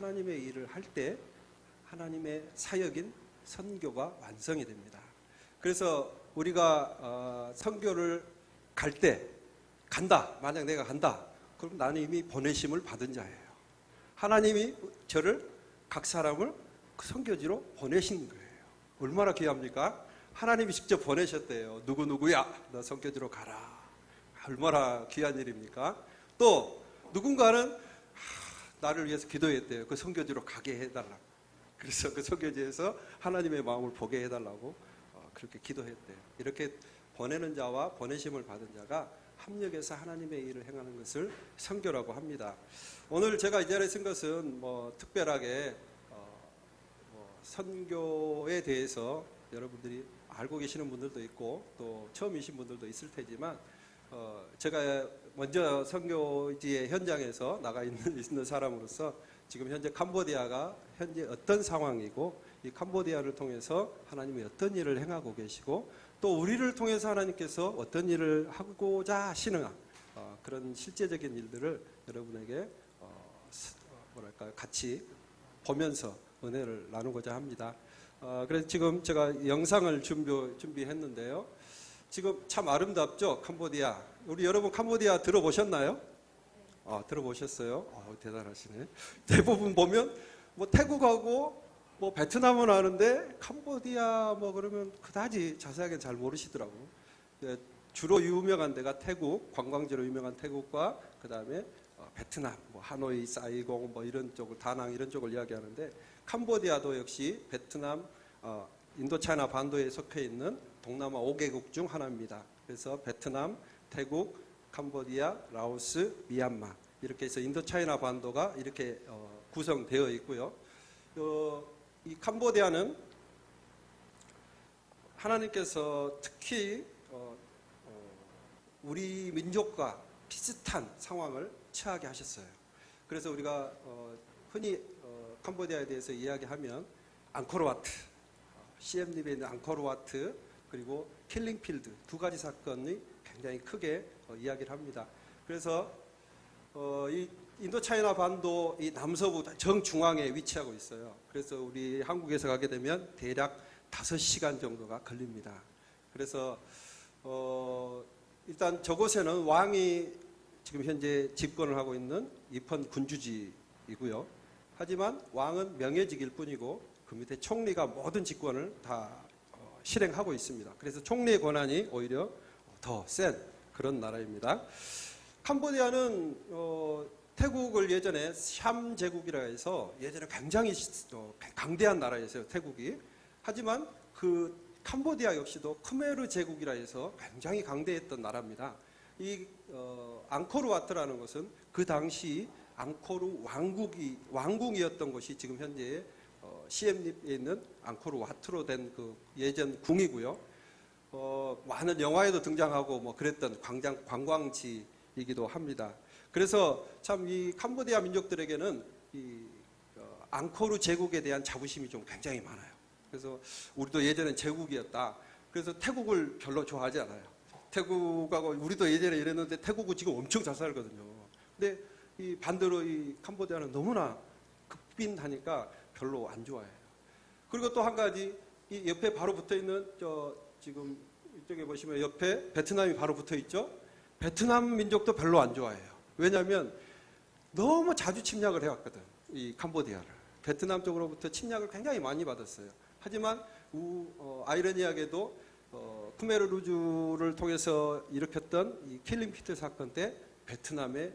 하나님의 일을 할 때 하나님의 사역인 선교가 완성이 됩니다. 그래서 우리가 선교를 갈 때 간다. 만약 내가 간다. 그럼 나는 이미 보내심을 받은 자예요. 하나님이 저를 각 사람을 그 선교지로 보내신 거예요. 얼마나 귀합니까? 하나님이 직접 보내셨대요. 누구누구야 너 선교지로 가라. 얼마나 귀한 일입니까? 또 누군가는 나를 위해서 기도했대요. 그 선교지로 가게 해달라고. 그래서 그 선교지에서 하나님의 마음을 보게 해달라고 그렇게 기도했대요. 이렇게 보내는 자와 보내심을 받은 자가 합력해서 하나님의 일을 행하는 것을 선교라고 합니다. 오늘 제가 이 자리에 쓴 것은 특별하게 선교에 대해서 여러분들이 알고 계시는 분들도 있고 또 처음이신 분들도 있을 테지만 제가 먼저 선교지의 현장에서 나가 있는 사람으로서 지금 현재 캄보디아가 현재 어떤 상황이고 이 캄보디아를 통해서 하나님이 어떤 일을 행하고 계시고 또 우리를 통해서 하나님께서 어떤 일을 하고자 하시는가 그런 실제적인 일들을 여러분에게 같이 보면서 은혜를 나누고자 합니다. 그래서 지금 제가 영상을 준비했는데요. 지금 참 아름답죠? 캄보디아. 우리 여러분 캄보디아 들어보셨나요? 들어보셨어요? 대단하시네. 대부분 보면 태국하고 베트남은 아는데 캄보디아 그러면 그다지 자세하게 잘 모르시더라고요. 주로 유명한 데가 태국, 관광지로 유명한 태국과 그 다음에 베트남, 하노이, 사이공 이런 쪽을, 다낭 이런 쪽을 이야기하는데 캄보디아도 역시 베트남, 인도차이나 반도에 속해 있는 동남아 5개국 중 하나입니다. 그래서 베트남, 태국, 캄보디아, 라오스, 미얀마 이렇게 해서 인도차이나 반도가 이렇게 구성되어 있고요. 이 캄보디아는 하나님께서 특히 우리 민족과 비슷한 상황을 처하게 하셨어요. 그래서 우리가 흔히 캄보디아에 대해서 이야기하면 앙코르와트, 시엠립에 있는 앙코르와트 그리고 킬링필드 두 가지 사건이 굉장히 크게 이야기를 합니다. 그래서 이 인도차이나 반도 이 남서부 정중앙에 위치하고 있어요. 그래서 우리 한국에서 가게 되면 대략 5시간 정도가 걸립니다. 그래서 일단 저곳에는 왕이 지금 현재 집권을 하고 있는 이펀 군주지이고요. 하지만 왕은 명예직일 뿐이고 그 밑에 총리가 모든 직권을 다 실행하고 있습니다. 그래서 총리의 권한이 오히려 더 센 그런 나라입니다. 캄보디아는 태국을 예전에 샴 제국이라 해서 예전에 굉장히 강대한 나라였어요. 태국이. 하지만 그 캄보디아 역시도 크메르 제국이라 해서 굉장히 강대했던 나라입니다. 이 앙코르와트라는 것은 그 당시 앙코르 왕궁이었던 것이 지금 현재 시엠립에 있는 앙코르와트로 된 그 예전 궁이고요. 많은 영화에도 등장하고 그랬던 관광지이기도 합니다. 그래서 참 이 캄보디아 민족들에게는 이 앙코르 제국에 대한 자부심이 좀 굉장히 많아요. 그래서 우리도 예전엔 제국이었다. 그래서 태국을 별로 좋아하지 않아요. 태국하고 우리도 예전에 이랬는데 태국은 지금 엄청 잘 살거든요. 근데 이 반대로 이 캄보디아는 너무나 극빈하니까 별로 안 좋아해요. 그리고 또 한 가지 이 옆에 바로 붙어 있는 지금 이쪽에 보시면 옆에 베트남이 바로 붙어 있죠. 베트남 민족도 별로 안 좋아해요. 왜냐하면 너무 자주 침략을 해왔거든. 이 캄보디아를. 베트남 쪽으로부터 침략을 굉장히 많이 받았어요. 하지만 아이러니하게도 크메르 루주를 통해서 일으켰던 이 킬링피트 사건 때 베트남의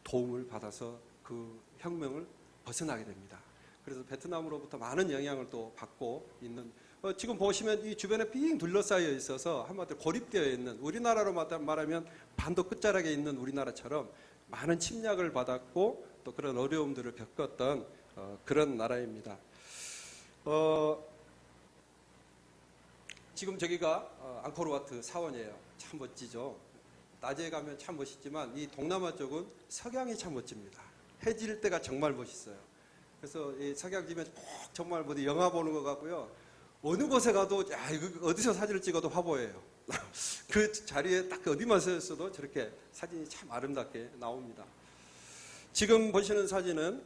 도움을 받아서 그 혁명을 벗어나게 됩니다. 그래서 베트남으로부터 많은 영향을 또 받고 있는 지금 보시면 이 주변에 삥 둘러싸여 있어서 한마디로 고립되어 있는 우리나라로 말하면 반도 끝자락에 있는 우리나라처럼 많은 침략을 받았고 또 그런 어려움들을 겪었던 그런 나라입니다. 지금 저기가 앙코르와트 사원이에요. 참 멋지죠. 낮에 가면 참 멋있지만 이 동남아 쪽은 석양이 참 멋집니다. 해질 때가 정말 멋있어요. 그래서 이 석양 지면 꼭 정말 영화 보는 것 같고요. 어느 곳에 가도 이거 어디서 사진을 찍어도 화보예요. 그 자리에 딱 어디만 서 있어도 저렇게 사진이 참 아름답게 나옵니다. 지금 보시는 사진은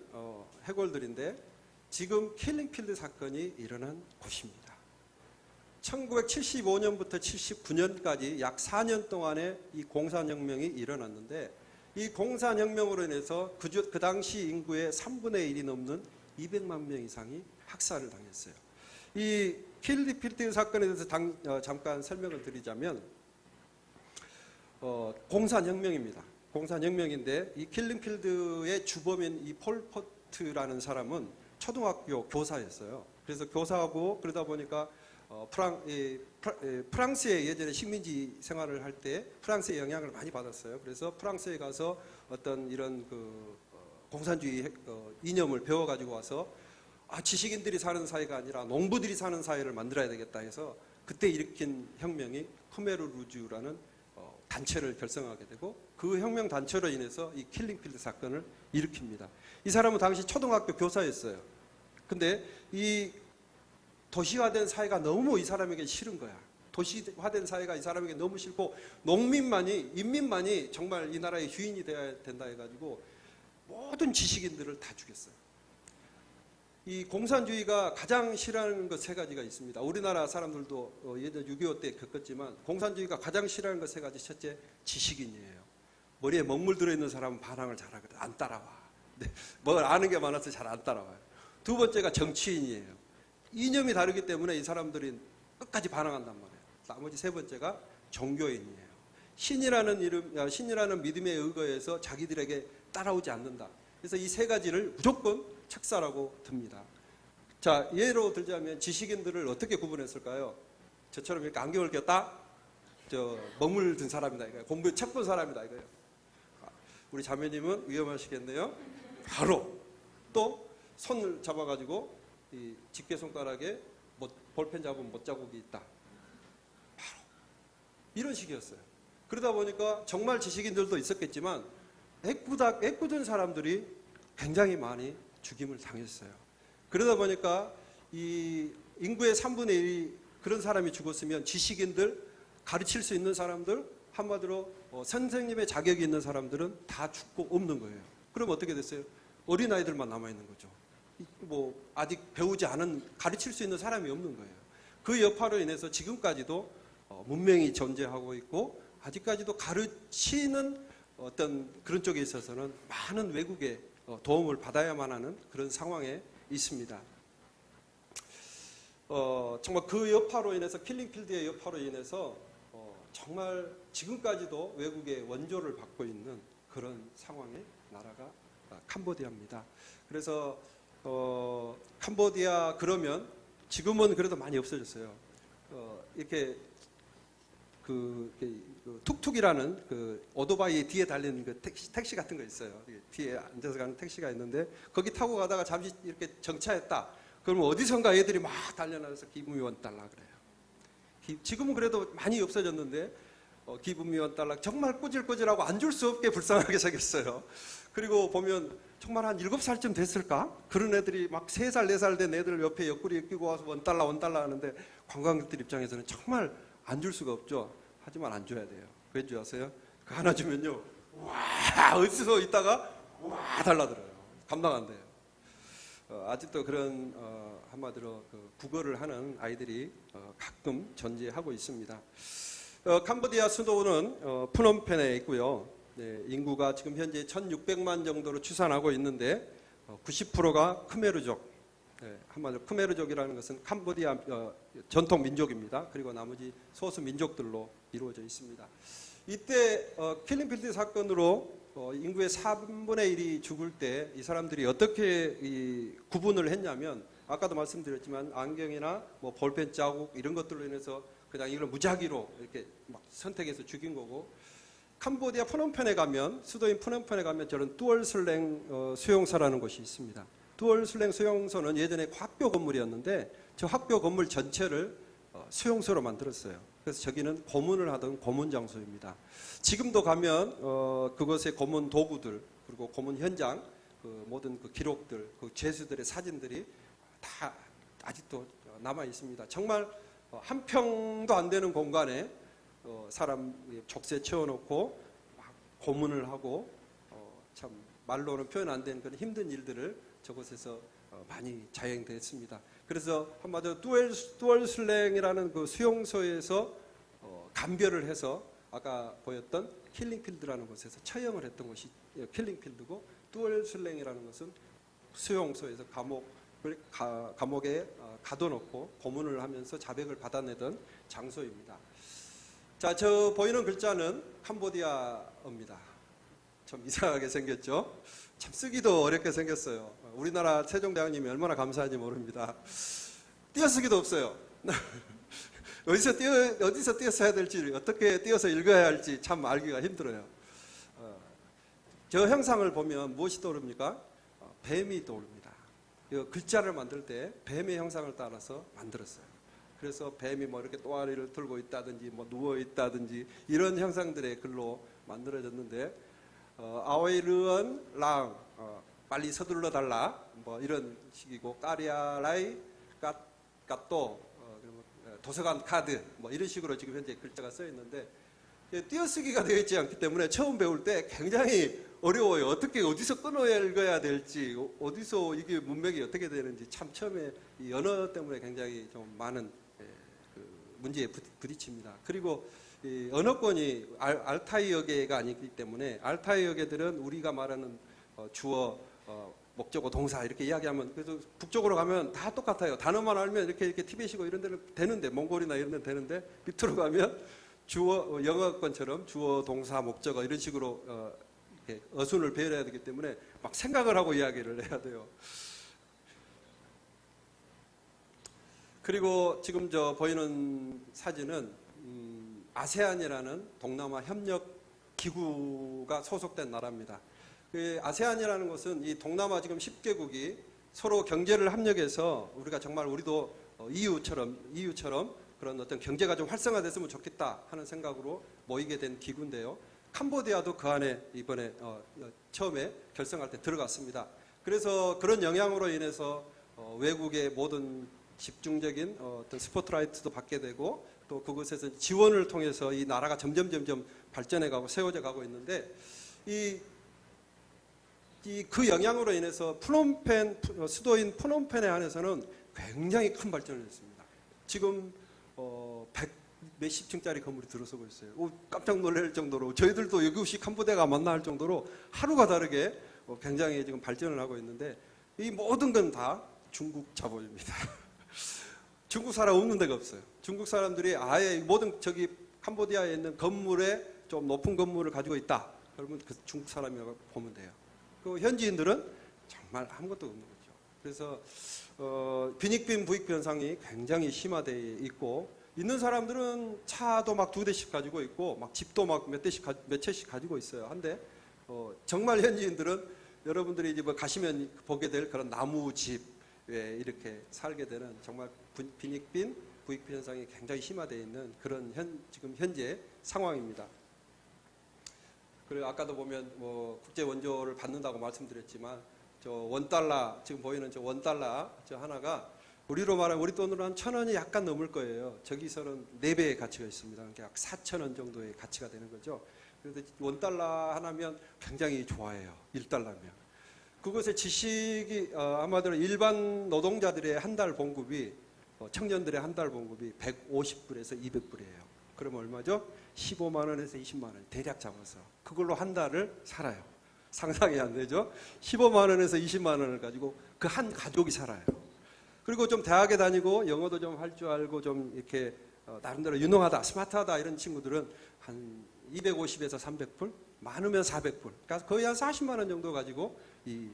해골들인데 지금 킬링필드 사건이 일어난 곳입니다. 1975년부터 79년까지 약 4년 동안의 이 공산혁명이 일어났는데 이 공산혁명으로 인해서 그 당시 인구의 3분의 1이 넘는 200만 명 이상이 학살을 당했어요. 이 킬링필드 사건에 대해서 잠깐 설명을 드리자면 공산혁명입니다. 공산혁명인데 이 킬링필드의 주범인 이 폴포트라는 사람은 초등학교 교사였어요. 그래서 교사하고 그러다 보니까 프랑스에 예전에 식민지 생활을 할 때 프랑스의 영향을 많이 받았어요. 그래서 프랑스에 가서 어떤 이런 그 공산주의 이념을 배워가지고 와서 지식인들이 사는 사회가 아니라 농부들이 사는 사회를 만들어야 되겠다 해서 그때 일으킨 혁명이 크메르 루주라는 단체를 결성하게 되고 그 혁명 단체로 인해서 이 킬링필드 사건을 일으킵니다. 이 사람은 당시 초등학교 교사였어요. 근데 이 도시화된 사회가 너무 이 사람에게 싫은 거야. 도시화된 사회가 이 사람에게 너무 싫고 인민만이 정말 이 나라의 주인이 되어야 된다 해가지고 모든 지식인들을 다 죽였어요. 이 공산주의가 가장 싫어하는 것 세 가지가 있습니다. 우리나라 사람들도 예전 6.25 때 겪었지만 공산주의가 가장 싫어하는 것 세 가지. 첫째, 지식인이에요. 머리에 먹물 들어있는 사람은 반항을 잘하거든. 안 따라와. 뭘 아는 게 많아서 잘 안 따라와요. 두 번째가 정치인이에요. 이념이 다르기 때문에 이 사람들이 끝까지 반항한단 말이에요. 나머지 세 번째가 종교인이에요. 신이라는 믿음에 의거해서 자기들에게 따라오지 않는다. 그래서 이 세 가지를 무조건 책사라고 듭니다. 자, 예로 들자면 지식인들을 어떻게 구분했을까요? 저처럼 이렇게 안경을 꼈다? 먹물 든 사람이다 이거예요. 공부에 책 본 사람이다 이거예요. 우리 자매님은 위험하시겠네요. 바로 또 손을 잡아가지고 이 집게 손가락에 볼펜 잡은 못자국이 있다. 바로 이런 식이었어요. 그러다 보니까 정말 지식인들도 있었겠지만 애꿎은 사람들이 굉장히 많이 죽임을 당했어요. 그러다 보니까 이 인구의 3분의 1이 그런 사람이 죽었으면 지식인들, 가르칠 수 있는 사람들, 한마디로 선생님의 자격이 있는 사람들은 다 죽고 없는 거예요. 그럼 어떻게 됐어요? 어린아이들만 남아있는 거죠. 아직 배우지 않은, 가르칠 수 있는 사람이 없는 거예요. 그 여파로 인해서 지금까지도 문명이 존재하고 있고 아직까지도 가르치는 어떤 그런 쪽에 있어서는 많은 외국의 도움을 받아야만 하는 그런 상황에 있습니다. 정말 그 여파로 인해서 킬링필드의 여파로 인해서 정말 지금까지도 외국의 원조를 받고 있는 그런 상황의 나라가 캄보디아입니다. 그래서 캄보디아 그러면 지금은 그래도 많이 없어졌어요. 이렇게 툭툭이라는 그 오토바이 뒤에 달리는 그 택시 같은 거 있어요. 뒤에 앉아서 가는 택시가 있는데 거기 타고 가다가 잠시 이렇게 정차했다. 그러면 어디선가 애들이 막 달려나와서 기부미 원달러 그래요. 지금은 그래도 많이 없어졌는데 기부미 원달러 정말 꼬질꼬질하고 안 줄 수 없게 불쌍하게 생겼어요. 그리고 보면 정말 한 7살쯤 됐을까? 그런 애들이 막 3살, 4살 된 애들 옆에 옆구리에 끼고 와서 원달러 하는데 관광객들 입장에서는 정말 안 줄 수가 없죠. 하지만 안 줘야 돼요. 왠 줄 아세요? 그 하나 주면요. 와, 어디서 있다가 와 달라들어요. 감당 안 돼요. 아직도 그런 한마디로 국어를 하는 아이들이 가끔 존재하고 있습니다. 캄보디아 수도는 프놈펜에 있고요. 네, 인구가 지금 현재 1,600만 정도로 추산하고 있는데 90%가 크메르족. 네, 한마디로 크메르족이라는 것은 캄보디아 전통 민족입니다. 그리고 나머지 소수 민족들로 이루어져 있습니다. 이때 킬링필드 사건으로 인구의 4분의 1이 죽을 때 이 사람들이 어떻게 구분을 했냐면 아까도 말씀드렸지만 안경이나 볼펜 자국 이런 것들로 인해서 그냥 이걸 무작위로 이렇게 막 선택해서 죽인 거고 캄보디아 프놈펜에 가면 수도인 프놈펜에 가면 저런 뚜얼슬랭 수용소라는 곳이 있습니다. 뚜얼슬랭 수용소는 예전에 학교 건물이었는데 저 학교 건물 전체를 수용소로 만들었어요. 그래서 저기는 고문을 하던 고문 장소입니다. 지금도 가면 그것의 고문 도구들 그리고 고문 현장 모든 그 기록들 그 죄수들의 사진들이 다 아직도 남아 있습니다. 정말 한 평도 안 되는 공간에 사람 족쇄 채워놓고 막 고문을 하고 참 말로는 표현 안 되는 그런 힘든 일들을 저곳에서 많이 자행됐습니다. 그래서 한마디로 듀얼 슬랭이라는 그 수용소에서 감별을 해서 아까 보였던 킬링필드라는 곳에서 처형을 했던 곳이 킬링필드고, 듀얼 슬랭이라는 것은 수용소에서 감옥에 가둬놓고 고문을 하면서 자백을 받아내던 장소입니다. 자, 저 보이는 글자는 캄보디아어입니다. 좀 이상하게 생겼죠? 참 쓰기도 어렵게 생겼어요. 우리나라 세종대왕님이 얼마나 감사한지 모릅니다. 띄어쓰기도 없어요. 어디서 띄어서 해야 될지, 어떻게 띄어서 읽어야 할지 참 알기가 힘들어요. 저 형상을 보면 무엇이 떠오릅니까? 뱀이 떠오릅니다. 글자를 만들 때 뱀의 형상을 따라서 만들었어요. 그래서 뱀이 뭐 이렇게 또아리를 들고 있다든지 뭐 누워 있다든지 이런 형상들의 글로 만들어졌는데, 아오이르언 랑 빨리 서둘러 달라 뭐 이런 식이고, 까리아라이 까또 도서관 카드 뭐 이런 식으로 지금 현재 글자가 써 있는데, 띄어쓰기가 되어 있지 않기 때문에 처음 배울 때 굉장히 어려워요. 어디서 끊어야 읽어야 될지, 어디서 이게 문맥이 어떻게 되는지 참 처음에 이 언어 때문에 굉장히 좀 많은 문제에 부딪힙니다. 그리고 이 언어권이 알타이어계가 아니기 때문에, 알타이어계들은 우리가 말하는 주어, 목적어, 동사 이렇게 이야기하면, 그래서 북쪽으로 가면 다 똑같아요. 단어만 알면 이렇게 티베시고 이런 데는 되는데, 몽골이나 이런 데는 되는데, 밑으로 가면 주어, 영어권처럼 주어, 동사, 목적어 이런 식으로 이렇게 어순을 배열해야 되기 때문에 막 생각을 하고 이야기를 해야 돼요. 그리고 지금 저 보이는 사진은 아세안이라는 동남아 협력 기구가 소속된 나라입니다. 그 아세안이라는 것은 이 동남아 지금 10개국이 서로 경제를 협력해서 우리가 정말 우리도 EU처럼 그런 어떤 경제가 좀 활성화됐으면 좋겠다 하는 생각으로 모이게 된 기구인데요. 캄보디아도 그 안에 이번에 처음에 결성할 때 들어갔습니다. 그래서 그런 영향으로 인해서 외국의 모든 집중적인 어떤 스포트라이트도 받게 되고, 또 그곳에서 지원을 통해서 이 나라가 점점 발전해 가고 세워져 가고 있는데, 그 영향으로 인해서 프놈펜, 수도인 프놈펜에 한해서는 굉장히 큰 발전을 했습니다. 지금 100 몇십 층짜리 건물이 들어서고 있어요. 깜짝 놀랄 정도로, 저희들도 이것이 캄보디아가 맞나 할 정도로 하루가 다르게 굉장히 지금 발전을 하고 있는데, 이 모든 건 다 중국 자본입니다. 중국 사람 없는 데가 없어요. 중국 사람들이 아예 모든 저기 캄보디아에 있는 건물에 좀 높은 건물을 가지고 있다. 그러면 그 중국 사람이라고 보면 돼요. 그 현지인들은 정말 아무것도 없는 거죠. 그래서 빈익빈 부익 현상이 굉장히 심화되어 있고, 있는 사람들은 차도 막 2대씩 가지고 있고, 막 집도 막 몇 채씩 가지고 있어요. 한데 정말 현지인들은 여러분들이 이제 뭐 가시면 보게 될 그런 나무집에 이렇게 살게 되는, 정말 빈익빈 부익빈 현상이 굉장히 심화되어 있는 그런 지금 현재 상황입니다. 그리고 아까도 보면 뭐 국제 원조를 받는다고 말씀드렸지만, 저 원달러, 지금 보이는 저 원달러 저 하나가 우리로 말하면 우리 돈으로 한 1,000원이 약간 넘을 거예요. 저기서는 4배의 가치가 있습니다. 그러니까 약 4,000원 정도의 가치가 되는 거죠. 그래서 원달러 하나면 굉장히 좋아해요. 1달러면. 그것의 지식이 아마도 일반 노동자들의 한 달 봉급이, 청년들의 한 달 봉급이 150불에서 200불이에요. 그러면 얼마죠? 15만 원에서 20만 원 대략 잡아서 그걸로 한 달을 살아요. 상상이 안 되죠? 15만 원에서 20만 원을 가지고 그 한 가족이 살아요. 그리고 좀 대학에 다니고 영어도 좀 할 줄 알고 좀 이렇게 나름대로 유능하다, 스마트하다 이런 친구들은 한 250에서 300불, 많으면 400불, 그러니까 거의 한 40만 원 정도 가지고 이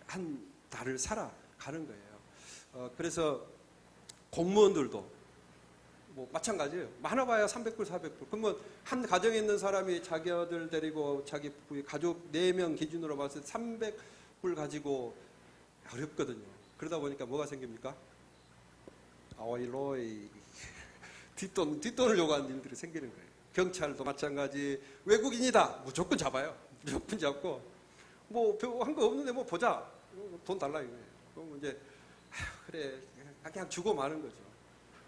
한 달을 살아가는 거예요. 그래서 공무원들도 뭐 마찬가지예요. 많아봐야 300불, 400불. 그러면 한 가정에 있는 사람이 자기 아들 데리고 자기 가족 4명 기준으로 봤을 때 300불 가지고 어렵거든요. 그러다 보니까 뭐가 생깁니까? 아와이로이 뒷돈을 요구하는 일들이 생기는 거예요. 경찰도 마찬가지. 외국인이다 무조건 잡아요. 무조건 잡고 뭐 한 거 없는데 뭐 보자 돈 달라 이거예요. 그럼 이제 그래 그냥 주고 마는 거죠.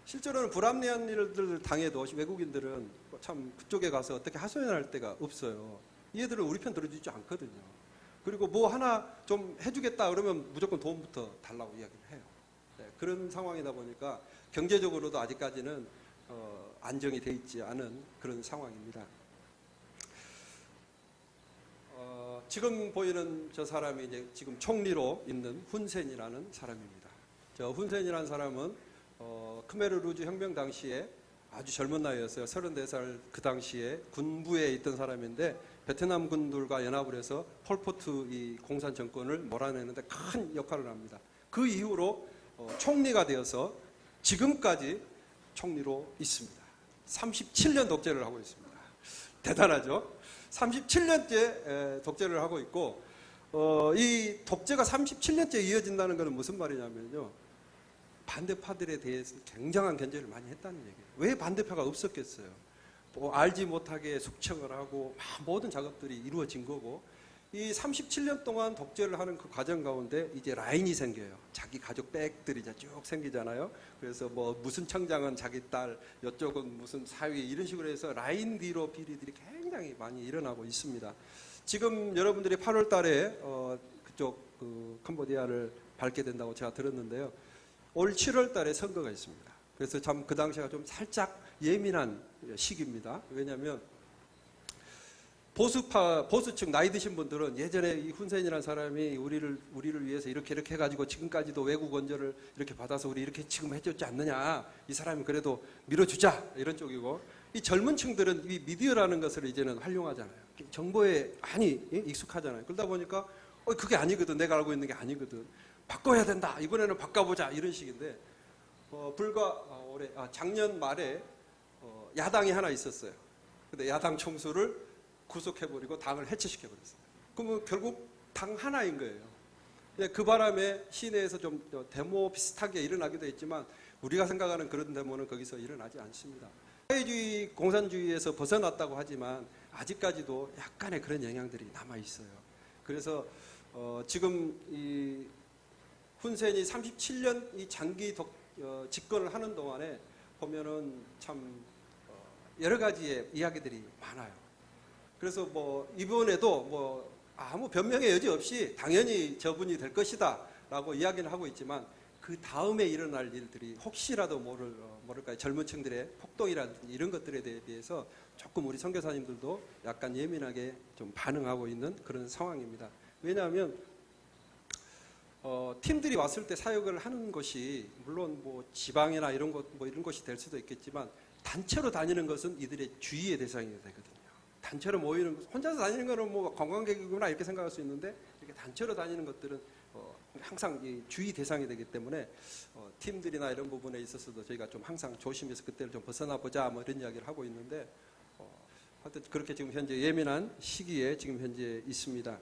실제로는 불합리한 일들을 당해도 외국인들은 참 그쪽에 가서 어떻게 하소연할 데가 없어요. 얘들은 우리 편 들어주지 않거든요. 그리고 뭐 하나 좀 해주겠다 그러면 무조건 돈부터 달라고 이야기를 해요. 네, 그런 상황이다 보니까 경제적으로도 아직까지는 안정이 돼 있지 않은 그런 상황입니다. 지금 보이는 저 사람이 이제 지금 총리로 있는 훈센이라는 사람입니다. 저 훈센이라는 사람은 크메르 루즈 혁명 당시에 아주 젊은 나이였어요. 34살 그 당시에 군부에 있던 사람인데 베트남 군들과 연합을 해서 폴포트 이 공산 정권을 몰아내는데 큰 역할을 합니다. 그 이후로 총리가 되어서 지금까지 총리로 있습니다. 37년 독재를 하고 있습니다. 대단하죠? 37년째 독재를 하고 있고 이 독재가 37년째 이어진다는 것은 무슨 말이냐면요. 반대파들에 대해서 굉장한 견제를 많이 했다는 얘기예요. 왜 반대파가 없었겠어요? 뭐 알지 못하게 숙청을 하고 모든 작업들이 이루어진 거고 이 37년 동안 독재를 하는 그 과정 가운데 이제 라인이 생겨요. 자기 가족 백들이 이제 쭉 생기잖아요. 그래서 뭐 무슨 청장은 자기 딸, 이쪽은 무슨 사위 이런 식으로 해서 라인 뒤로 비리들이 굉장히 많이 일어나고 있습니다. 지금 여러분들이 8월 달에 그쪽 그 캄보디아를 밟게 된다고 제가 들었는데요. 올 7월 달에 선거가 있습니다. 그래서 참 그 당시가 좀 살짝 예민한 시기입니다. 왜냐하면 보수층 나이 드신 분들은 예전에 이 훈센이라는 사람이 우리를 위해서 이렇게 해가지고 지금까지도 외국 원조를 이렇게 받아서 우리 이렇게 지금 해줬지 않느냐. 이 사람이 그래도 밀어주자. 이런 쪽이고. 이 젊은 층들은 이 미디어라는 것을 이제는 활용하잖아요. 정보에 많이 익숙하잖아요. 그러다 보니까 그게 아니거든. 내가 알고 있는 게 아니거든. 바꿔야 된다. 이번에는 바꿔보자. 이런 식인데 작년 말에 야당이 하나 있었어요. 근데 야당 총수를 구속해버리고 당을 해체시켜버렸어요. 그러면 결국 당 하나인 거예요. 그 바람에 시내에서 좀 데모 비슷하게 일어나기도 했지만 우리가 생각하는 그런 데모는 거기서 일어나지 않습니다. 사회주의, 공산주의에서 벗어났다고 하지만 아직까지도 약간의 그런 영향들이 남아있어요. 그래서 지금 이 훈센이 37년 이 장기 집권을 하는 동안에 보면은 참 여러 가지의 이야기들이 많아요. 그래서 뭐 이번에도 뭐 아무 변명의 여지 없이 당연히 저분이 될 것이다 라고 이야기는 하고 있지만 그 다음에 일어날 일들이 혹시라도 모를까요? 젊은 층들의 폭동이라든지 이런 것들에 대해서 조금 우리 선교사님들도 약간 예민하게 좀 반응하고 있는 그런 상황입니다. 왜냐하면 팀들이 왔을 때 사역을 하는 것이 물론 뭐 지방이나 이런 것이 될 수도 있겠지만 단체로 다니는 것은 이들의 주의의 대상이 되거든요. 단체로 모이는 혼자서 다니는 거는 뭐 관광객이구나 이렇게 생각할 수 있는데 이렇게 단체로 다니는 것들은 항상 이 주의 대상이 되기 때문에 팀들이나 이런 부분에 있어서도 저희가 좀 항상 조심해서 그때를 좀 벗어나 보자 뭐 이런 이야기를 하고 있는데 하여튼 그렇게 지금 현재 예민한 시기에 지금 현재 있습니다.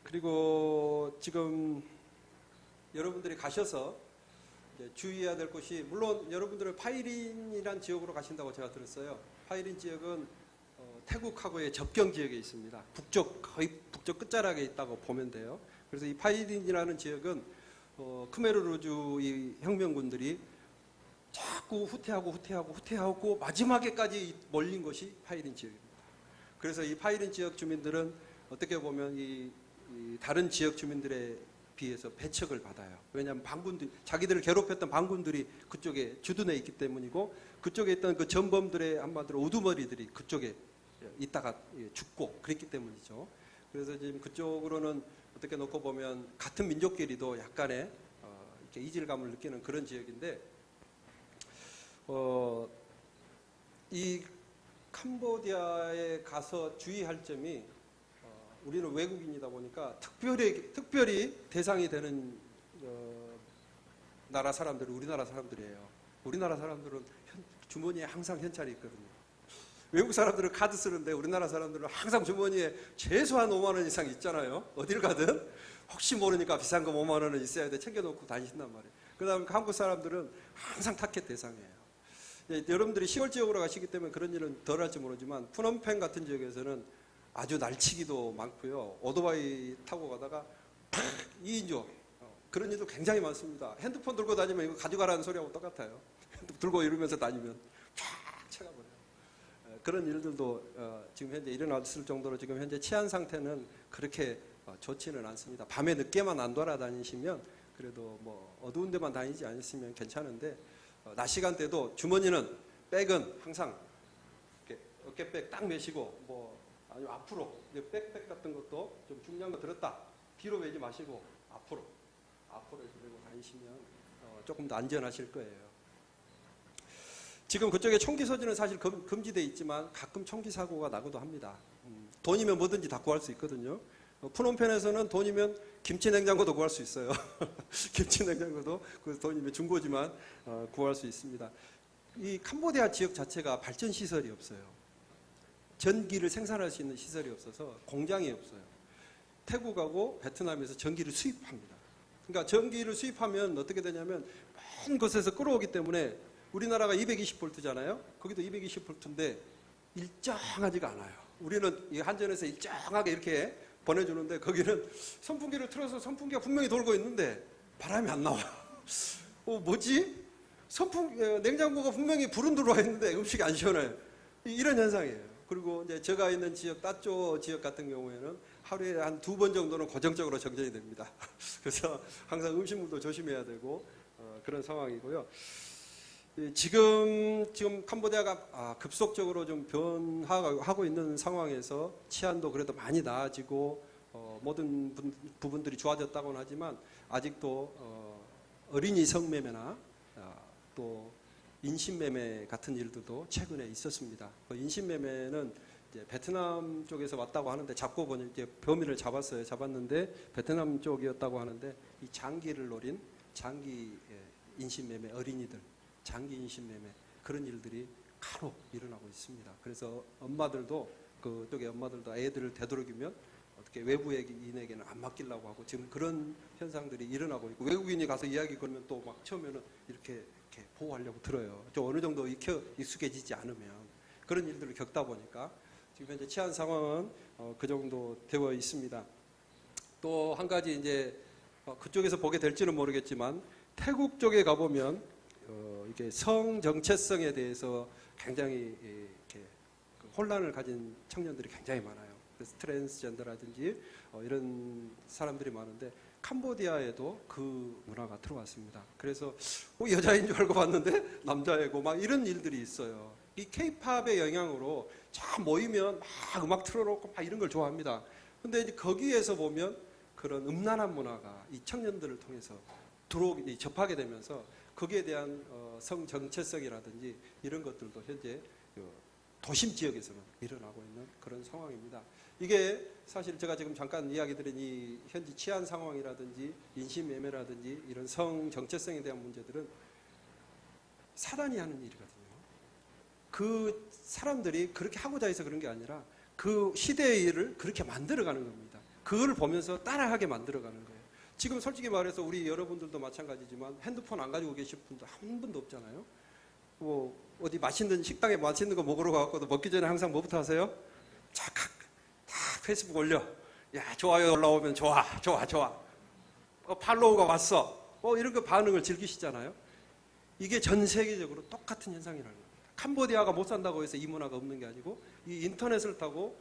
그리고 지금 여러분들이 가셔서 주의해야 될 것이 물론 여러분들은 파이린이란 지역으로 가신다고 제가 들었어요. 파이린 지역은 태국하고의 접경 지역에 있습니다. 거의 북쪽 끝자락에 있다고 보면 돼요. 그래서 이 파이린이라는 지역은 크메르 루즈 이 혁명군들이 자꾸 후퇴하고 마지막에까지 몰린 것이 파이린 지역입니다. 그래서 이 파이린 지역 주민들은 어떻게 보면 이 다른 지역 주민들의 비해서 배척을 받아요. 왜냐하면 자기들을 괴롭혔던 반군들이 그쪽에 주둔해 있기 때문이고 그쪽에 있던 그 전범들의 한마디로 우두머리들이 그쪽에 있다가 죽고 그랬기 때문이죠. 그래서 지금 그쪽으로는 어떻게 놓고 보면 같은 민족끼리도 약간의 이렇게 이질감을 느끼는 그런 지역인데 이 캄보디아에 가서 주의할 점이 우리는 외국인이다 보니까 특별히 대상이 되는 나라 사람들은 우리나라 사람들이에요. 우리나라 사람들은 주머니에 항상 현찰이 있거든요. 외국 사람들은 카드 쓰는데 우리나라 사람들은 항상 주머니에 최소한 5만 원 이상 있잖아요. 어딜 가든 혹시 모르니까 비싼 거 5만 원은 있어야 돼 챙겨놓고 다니신단 말이에요. 그 다음에 한국 사람들은 항상 타켓 대상이에요. 여러분들이 시골 지역으로 가시기 때문에 그런 일은 덜 할지 모르지만 푸놈펜 같은 지역에서는 아주 날치기도 많고요. 오토바이 타고 가다가 2인조 그런 일도 굉장히 많습니다. 핸드폰 들고 다니면 이거 가져가라는 소리하고 똑같아요. 들고 이러면서 다니면 쫙 쳐가버려요. 그런 일들도 지금 현재 일어났을 정도로 지금 현재 치안 상태는 그렇게 좋지는 않습니다. 밤에 늦게만 안 돌아다니시면 그래도 뭐 어두운 데만 다니지 않으시면 괜찮은데 낮 시간대도 주머니는 백은 항상 이렇게 어깨백 딱 메시고 뭐 아니면 앞으로 백팩 같은 것도 좀 중요한 거 들었다 뒤로 메지 마시고 앞으로 이렇게 들고 다니시면 조금 더 안전하실 거예요. 지금 그쪽에 총기 소지는 사실 금지되어 있지만 가끔 총기 사고가 나기도 합니다. 돈이면 뭐든지 다 구할 수 있거든요. 푸놈펜에서는 돈이면 김치 냉장고도 구할 수 있어요. 김치 냉장고도 그 돈이면 중고지만 구할 수 있습니다. 이 캄보디아 지역 자체가 발전 시설이 없어요. 전기를 생산할 수 있는 시설이 없어서 공장이 없어요. 태국하고 베트남에서 전기를 수입합니다. 그러니까 전기를 수입하면 어떻게 되냐면 먼 곳에서 끌어오기 때문에 우리나라가 220V잖아요. 거기도 220V인데 일정하지가 않아요. 우리는 이 한전에서 일정하게 이렇게 보내주는데 거기는 선풍기를 틀어서 선풍기가 분명히 돌고 있는데 바람이 안 나와. 뭐지? 냉장고가 분명히 불은 들어와 있는데 음식이 안 시원해요. 이런 현상이에요. 그리고 이제 제가 있는 지역, 따쪼 지역 같은 경우에는 하루에 한 2번 정도는 고정적으로 정전이 됩니다. 그래서 항상 음식물도 조심해야 되고 그런 상황이고요. 지금 캄보디아가 급속적으로 좀 변화하고 있는 상황에서 치안도 그래도 많이 나아지고 모든 부분들이 좋아졌다고는 하지만 아직도 어린이 성매매나 또 인신매매 같은 일들도 최근에 있었습니다. 인신매매는 이제 베트남 쪽에서 왔다고 하는데 잡고 보니 이제 범인을 잡았는데 베트남 쪽이었다고 하는데 이 장기를 노린 장기 인신매매 어린이들. 장기 인신매매 그런 일들이 간혹 일어나고 있습니다. 그래서 엄마들도 그쪽에 엄마들도 애들을 되도록이면 어떻게 외부인에게는 안 맡기려고 하고 지금 그런 현상들이 일어나고 있고 외국인이 가서 이야기 걸면 또 막 처음에는 이렇게 보호하려고 들어요. 좀 어느 정도 익숙해지지 않으면 그런 일들을 겪다 보니까 지금 현재 치안 상황은 그 정도 되어 있습니다. 또 한 가지 이제 그쪽에서 보게 될지는 모르겠지만 태국 쪽에 가보면 이게 성 정체성에 대해서 굉장히 이렇게 혼란을 가진 청년들이 굉장히 많아요. 그래서 트랜스젠더라든지 이런 사람들이 많은데 캄보디아에도 그 문화가 들어왔습니다. 그래서 여자인 줄 알고 봤는데 남자애고 막 이런 일들이 있어요. 이 케이팝의 영향으로 참 모이면 막 음악 틀어놓고 막 이런 걸 좋아합니다. 근데 이제 거기에서 보면 그런 음란한 문화가 이 청년들을 통해서 접하게 되면서 거기에 대한 성 정체성이라든지 이런 것들도 현재 도심 지역에서는 일어나고 있는 그런 상황입니다. 이게 사실 제가 지금 잠깐 이야기 드린 이 현지 치안 상황이라든지 인신매매라든지 이런 성 정체성에 대한 문제들은 사단이 하는 일이거든요. 그 사람들이 그렇게 하고자 해서 그런 게 아니라 그 시대의 일을 그렇게 만들어가는 겁니다. 그걸 보면서 따라하게 만들어가는 거예요. 지금 솔직히 말해서 우리 여러분들도 마찬가지지만 핸드폰 안 가지고 계신 분도 한 분도 없잖아요. 뭐 어디 맛있는 식당에 맛있는 거 먹으러 가고도 먹기 전에 항상 뭐부터 하세요? 착각 다 페이스북 올려. 야 좋아요 올라오면 좋아. 팔로우가 왔어. 이런 거 반응을 즐기시잖아요. 이게 전 세계적으로 똑같은 현상이라는 겁니다. 캄보디아가 못 산다고 해서 이 문화가 없는 게 아니고 이 인터넷을 타고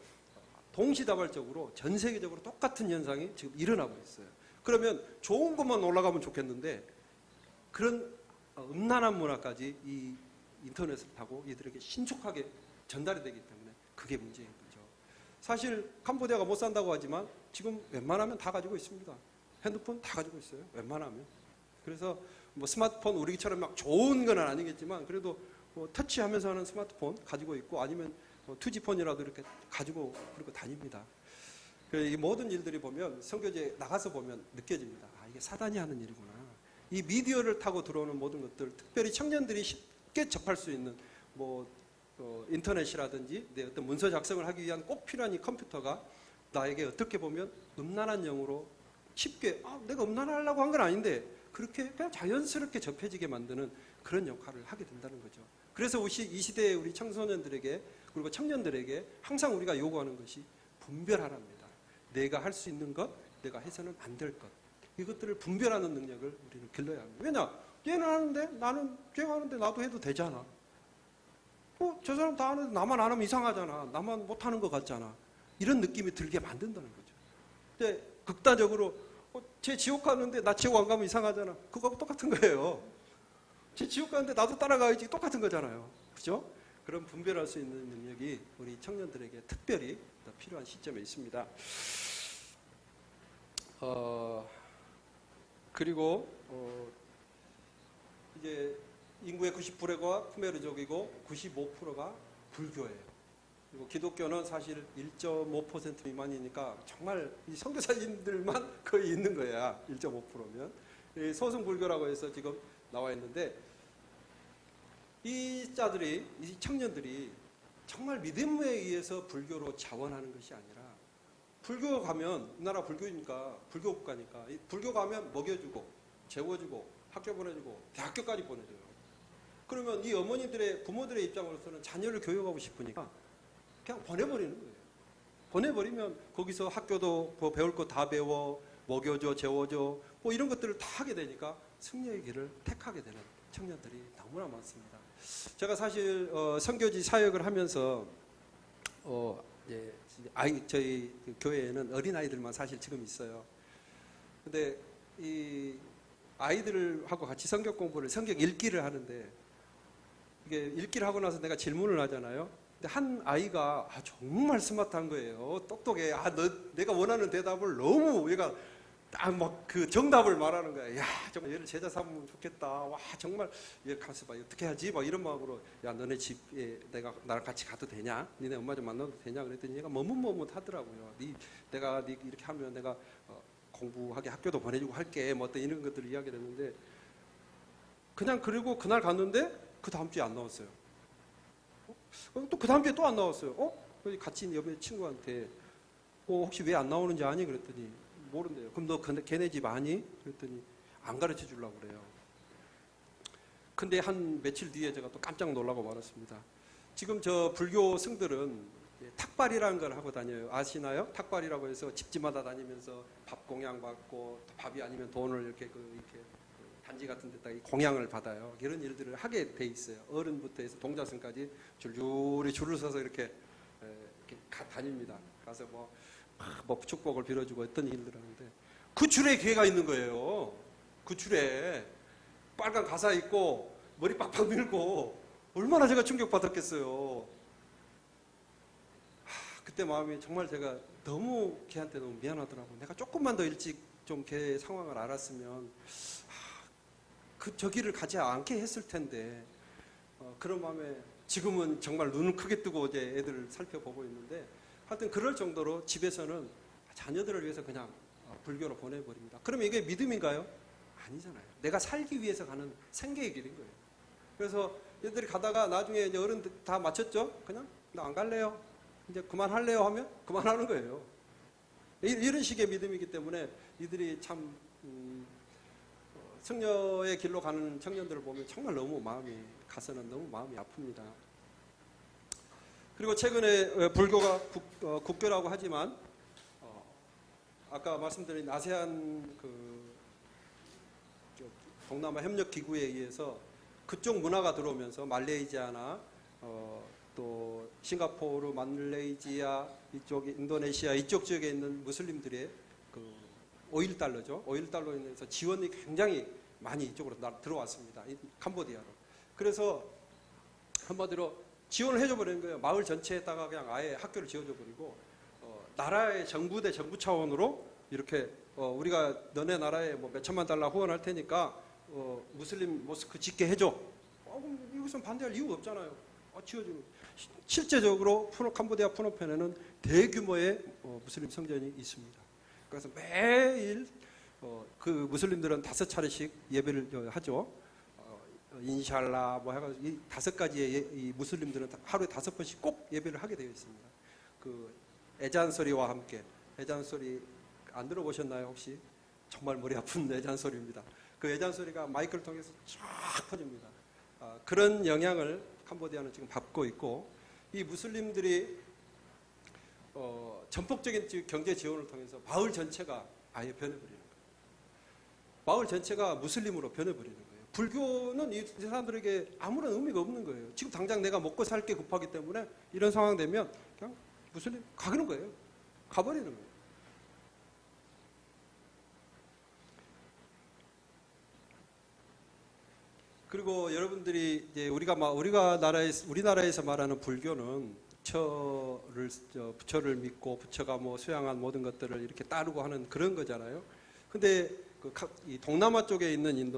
동시다발적으로 전 세계적으로 똑같은 현상이 지금 일어나고 있어요. 그러면 좋은 것만 올라가면 좋겠는데 그런 음란한 문화까지 이 인터넷을 타고 이들에게 신속하게 전달이 되기 때문에 그게 문제인 거죠. 사실 캄보디아가 못 산다고 하지만 지금 웬만하면 다 가지고 있습니다. 핸드폰 다 가지고 있어요. 웬만하면. 그래서 뭐 스마트폰 우리처럼 막 좋은 건 아니겠지만 그래도 뭐 터치하면서 하는 스마트폰 가지고 있고 아니면 2G폰이라도 이렇게 가지고 그리고 다닙니다. 이 모든 일들이 보면 선교지에 나가서 보면 느껴집니다. 이게 사단이 하는 일이구나. 이 미디어를 타고 들어오는 모든 것들, 특별히 청년들이 쉽게 접할 수 있는 뭐 인터넷이라든지 내 어떤 문서 작성을 하기 위한 꼭 필요한 이 컴퓨터가 나에게 어떻게 보면 음란한 영으로 쉽게 내가 음란하려고 한 건 아닌데 그렇게 그냥 자연스럽게 접해지게 만드는 그런 역할을 하게 된다는 거죠. 그래서 이 시대의 우리 청소년들에게 그리고 청년들에게 항상 우리가 요구하는 것이 분별하랍니다. 내가 할 수 있는 것, 내가 해서는 안 될 것. 이것들을 분별하는 능력을 우리는 길러야 합니다. 왜냐? 얘는 하는데 나는 쟤가 하는데 나도 해도 되잖아. 저 사람 다 하는데 나만 안 하면 이상하잖아. 나만 못하는 것 같잖아. 이런 느낌이 들게 만든다는 거죠. 근데 극단적으로 쟤 지옥 가는데 나 지옥 안 가면 이상하잖아. 그거하고 똑같은 거예요. 쟤 지옥 가는데 나도 따라가야지. 똑같은 거잖아요. 그죠? 그런 분별할 수 있는 능력이 우리 청년들에게 특별히 필요한 시점에 있습니다. 그리고 이제 인구의 90%가 쿠메르족이고 95%가 불교예요. 그리고 기독교는 사실 1.5% 미만이니까 정말 이 선교사님들만 거의 있는 거야. 1.5%면. 소승 불교라고 해서 지금 나와 있는데 이 자들이, 이 청년들이 정말 믿음에 의해서 불교로 자원하는 것이 아니라 불교 가면, 이 나라 불교니까, 불교 국가니까, 불교 가면 먹여주고, 재워주고, 학교 보내주고, 대학교까지 보내줘요. 그러면 이 어머니들의, 부모들의 입장으로서는 자녀를 교육하고 싶으니까 그냥 보내버리는 거예요. 보내버리면 거기서 학교도 뭐 배울 거 다 배워, 먹여줘, 재워줘, 뭐 이런 것들을 다 하게 되니까 승려의 길을 택하게 되는 청년들이 너무나 많습니다. 제가 사실 선교지 사역을 하면서 저희 교회에는 어린 아이들만 사실 지금 있어요. 근데 이 아이들하고 같이 성경 공부를, 성경 읽기를 하는데 이게 읽기를 하고 나서 내가 질문을 하잖아요. 근데 한 아이가 정말 스마트한 거예요. 똑똑해. 내가 원하는 대답을 너무 얘가 딱 막 그 정답을 말하는 거야. 야, 정말 얘를 제자 삼으면 좋겠다. 와, 정말 얘 가서 봐. 어떻게 하지? 막 이런 마음으로 야, 너네 집에 내가 나랑 같이 가도 되냐? 니네 엄마 좀 만나도 되냐? 그랬더니 얘가 머뭇머뭇 하더라고요. 내가 이렇게 하면 내가 공부하게 학교도 보내주고 할게. 뭐 어떤 이런 것들을 이야기를 했는데 그냥 그리고 그날 갔는데 그 다음 주에 안 나왔어요. 또 그 다음 주에 또 안 나왔어요. 같이 있는 옆에 친구한테 혹시 왜 안 나오는지 아니? 그랬더니 모른대요. 그럼 너 걔네 집 아니? 그랬더니 안 가르쳐 주려고 그래요. 근데 한 며칠 뒤에 제가 또 깜짝 놀라고 말았습니다. 지금 저 불교 성들은 탁발이라는 걸 하고 다녀요. 아시나요? 탁발이라고 해서 집집마다 다니면서 밥 공양 받고 밥이 아니면 돈을 이렇게 단지 같은 데다 공양을 받아요. 이런 일들을 하게 돼 있어요. 어른부터 해서 동자승까지 줄줄이 줄을 서서 이렇게 다닙니다. 가서 뭐 축복을 빌어주고 어떤 일들을 하는데 그 줄에 기회가 있는 거예요. 그 줄에 빨간 가사 있고 머리 빡빡 밀고 얼마나 제가 충격받았겠어요. 그때 마음이 정말 제가 너무 걔한테 너무 미안하더라고요. 내가 조금만 더 일찍 좀 걔 상황을 알았으면 저 길을 가지 않게 했을 텐데 그런 마음에 지금은 정말 눈을 크게 뜨고 이제 애들을 살펴보고 있는데 하여튼 그럴 정도로 집에서는 자녀들을 위해서 그냥 불교로 보내버립니다. 그러면 이게 믿음인가요? 아니잖아요. 내가 살기 위해서 가는 생계의 길인 거예요. 그래서 얘들이 가다가 나중에 이제 어른들 다 마쳤죠? 그냥 나 안 갈래요. 이제 그만할래요 하면 그만하는 거예요. 이런 식의 믿음이기 때문에 이들이 참 승려의 길로 가는 청년들을 보면 정말 너무 가서는 너무 마음이 아픕니다. 그리고 최근에 불교가 국교라고 하지만 아까 말씀드린 아세안 동남아 협력 기구에 의해서 그쪽 문화가 들어오면서 말레이시아나 또 싱가포르, 말레이시아 이쪽 인도네시아 이쪽 지역에 있는 무슬림들의 오일달러죠. 오일달러에 인해서 지원이 굉장히 많이 이쪽으로 들어왔습니다. 캄보디아로. 그래서 한마디로 지원을 해줘버리는 거예요. 마을 전체에다가 그냥 아예 학교를 지어줘버리고 나라의 정부 대 정부 차원으로 이렇게 우리가 너네 나라에 뭐 몇천만 달러 후원할 테니까 무슬림 모스크 짓게 해줘. 그럼 이것은 반대할 이유가 없잖아요. 지어주는. 실제적으로 캄보디아 푸놈펜에는 대규모의 무슬림 성전이 있습니다. 그래서 매일 그 무슬림들은 5차례씩 예배를 하죠. 인샬라 뭐 해가지고 이 5가지의 이 무슬림들은 하루에 5번씩 꼭 예배를 하게 되어 있습니다. 그 애잔 소리와 함께 애잔 소리 안 들어보셨나요 혹시? 정말 머리 아픈 애잔 소리입니다. 그 애잔 소리가 마이크를 통해서 쫙 퍼집니다. 그런 영향을 캄보디아는 지금 받고 있고 이 무슬림들이 전폭적인 경제 지원을 통해서 마을 전체가 아예 변해버리는 거예요. 마을 전체가 무슬림으로 변해버리는 거예요. 불교는 이 사람들에게 아무런 의미가 없는 거예요. 지금 당장 내가 먹고 살 게 급하기 때문에 이런 상황 되면 그냥 무슨 일 가는 거예요. 가버리는 거예요. 그리고 여러분들이 이제 우리나라에서 말하는 불교는 부처를 믿고 부처가 뭐 수양한 모든 것들을 이렇게 따르고 하는 그런 거잖아요. 근데 이 동남아 쪽에 있는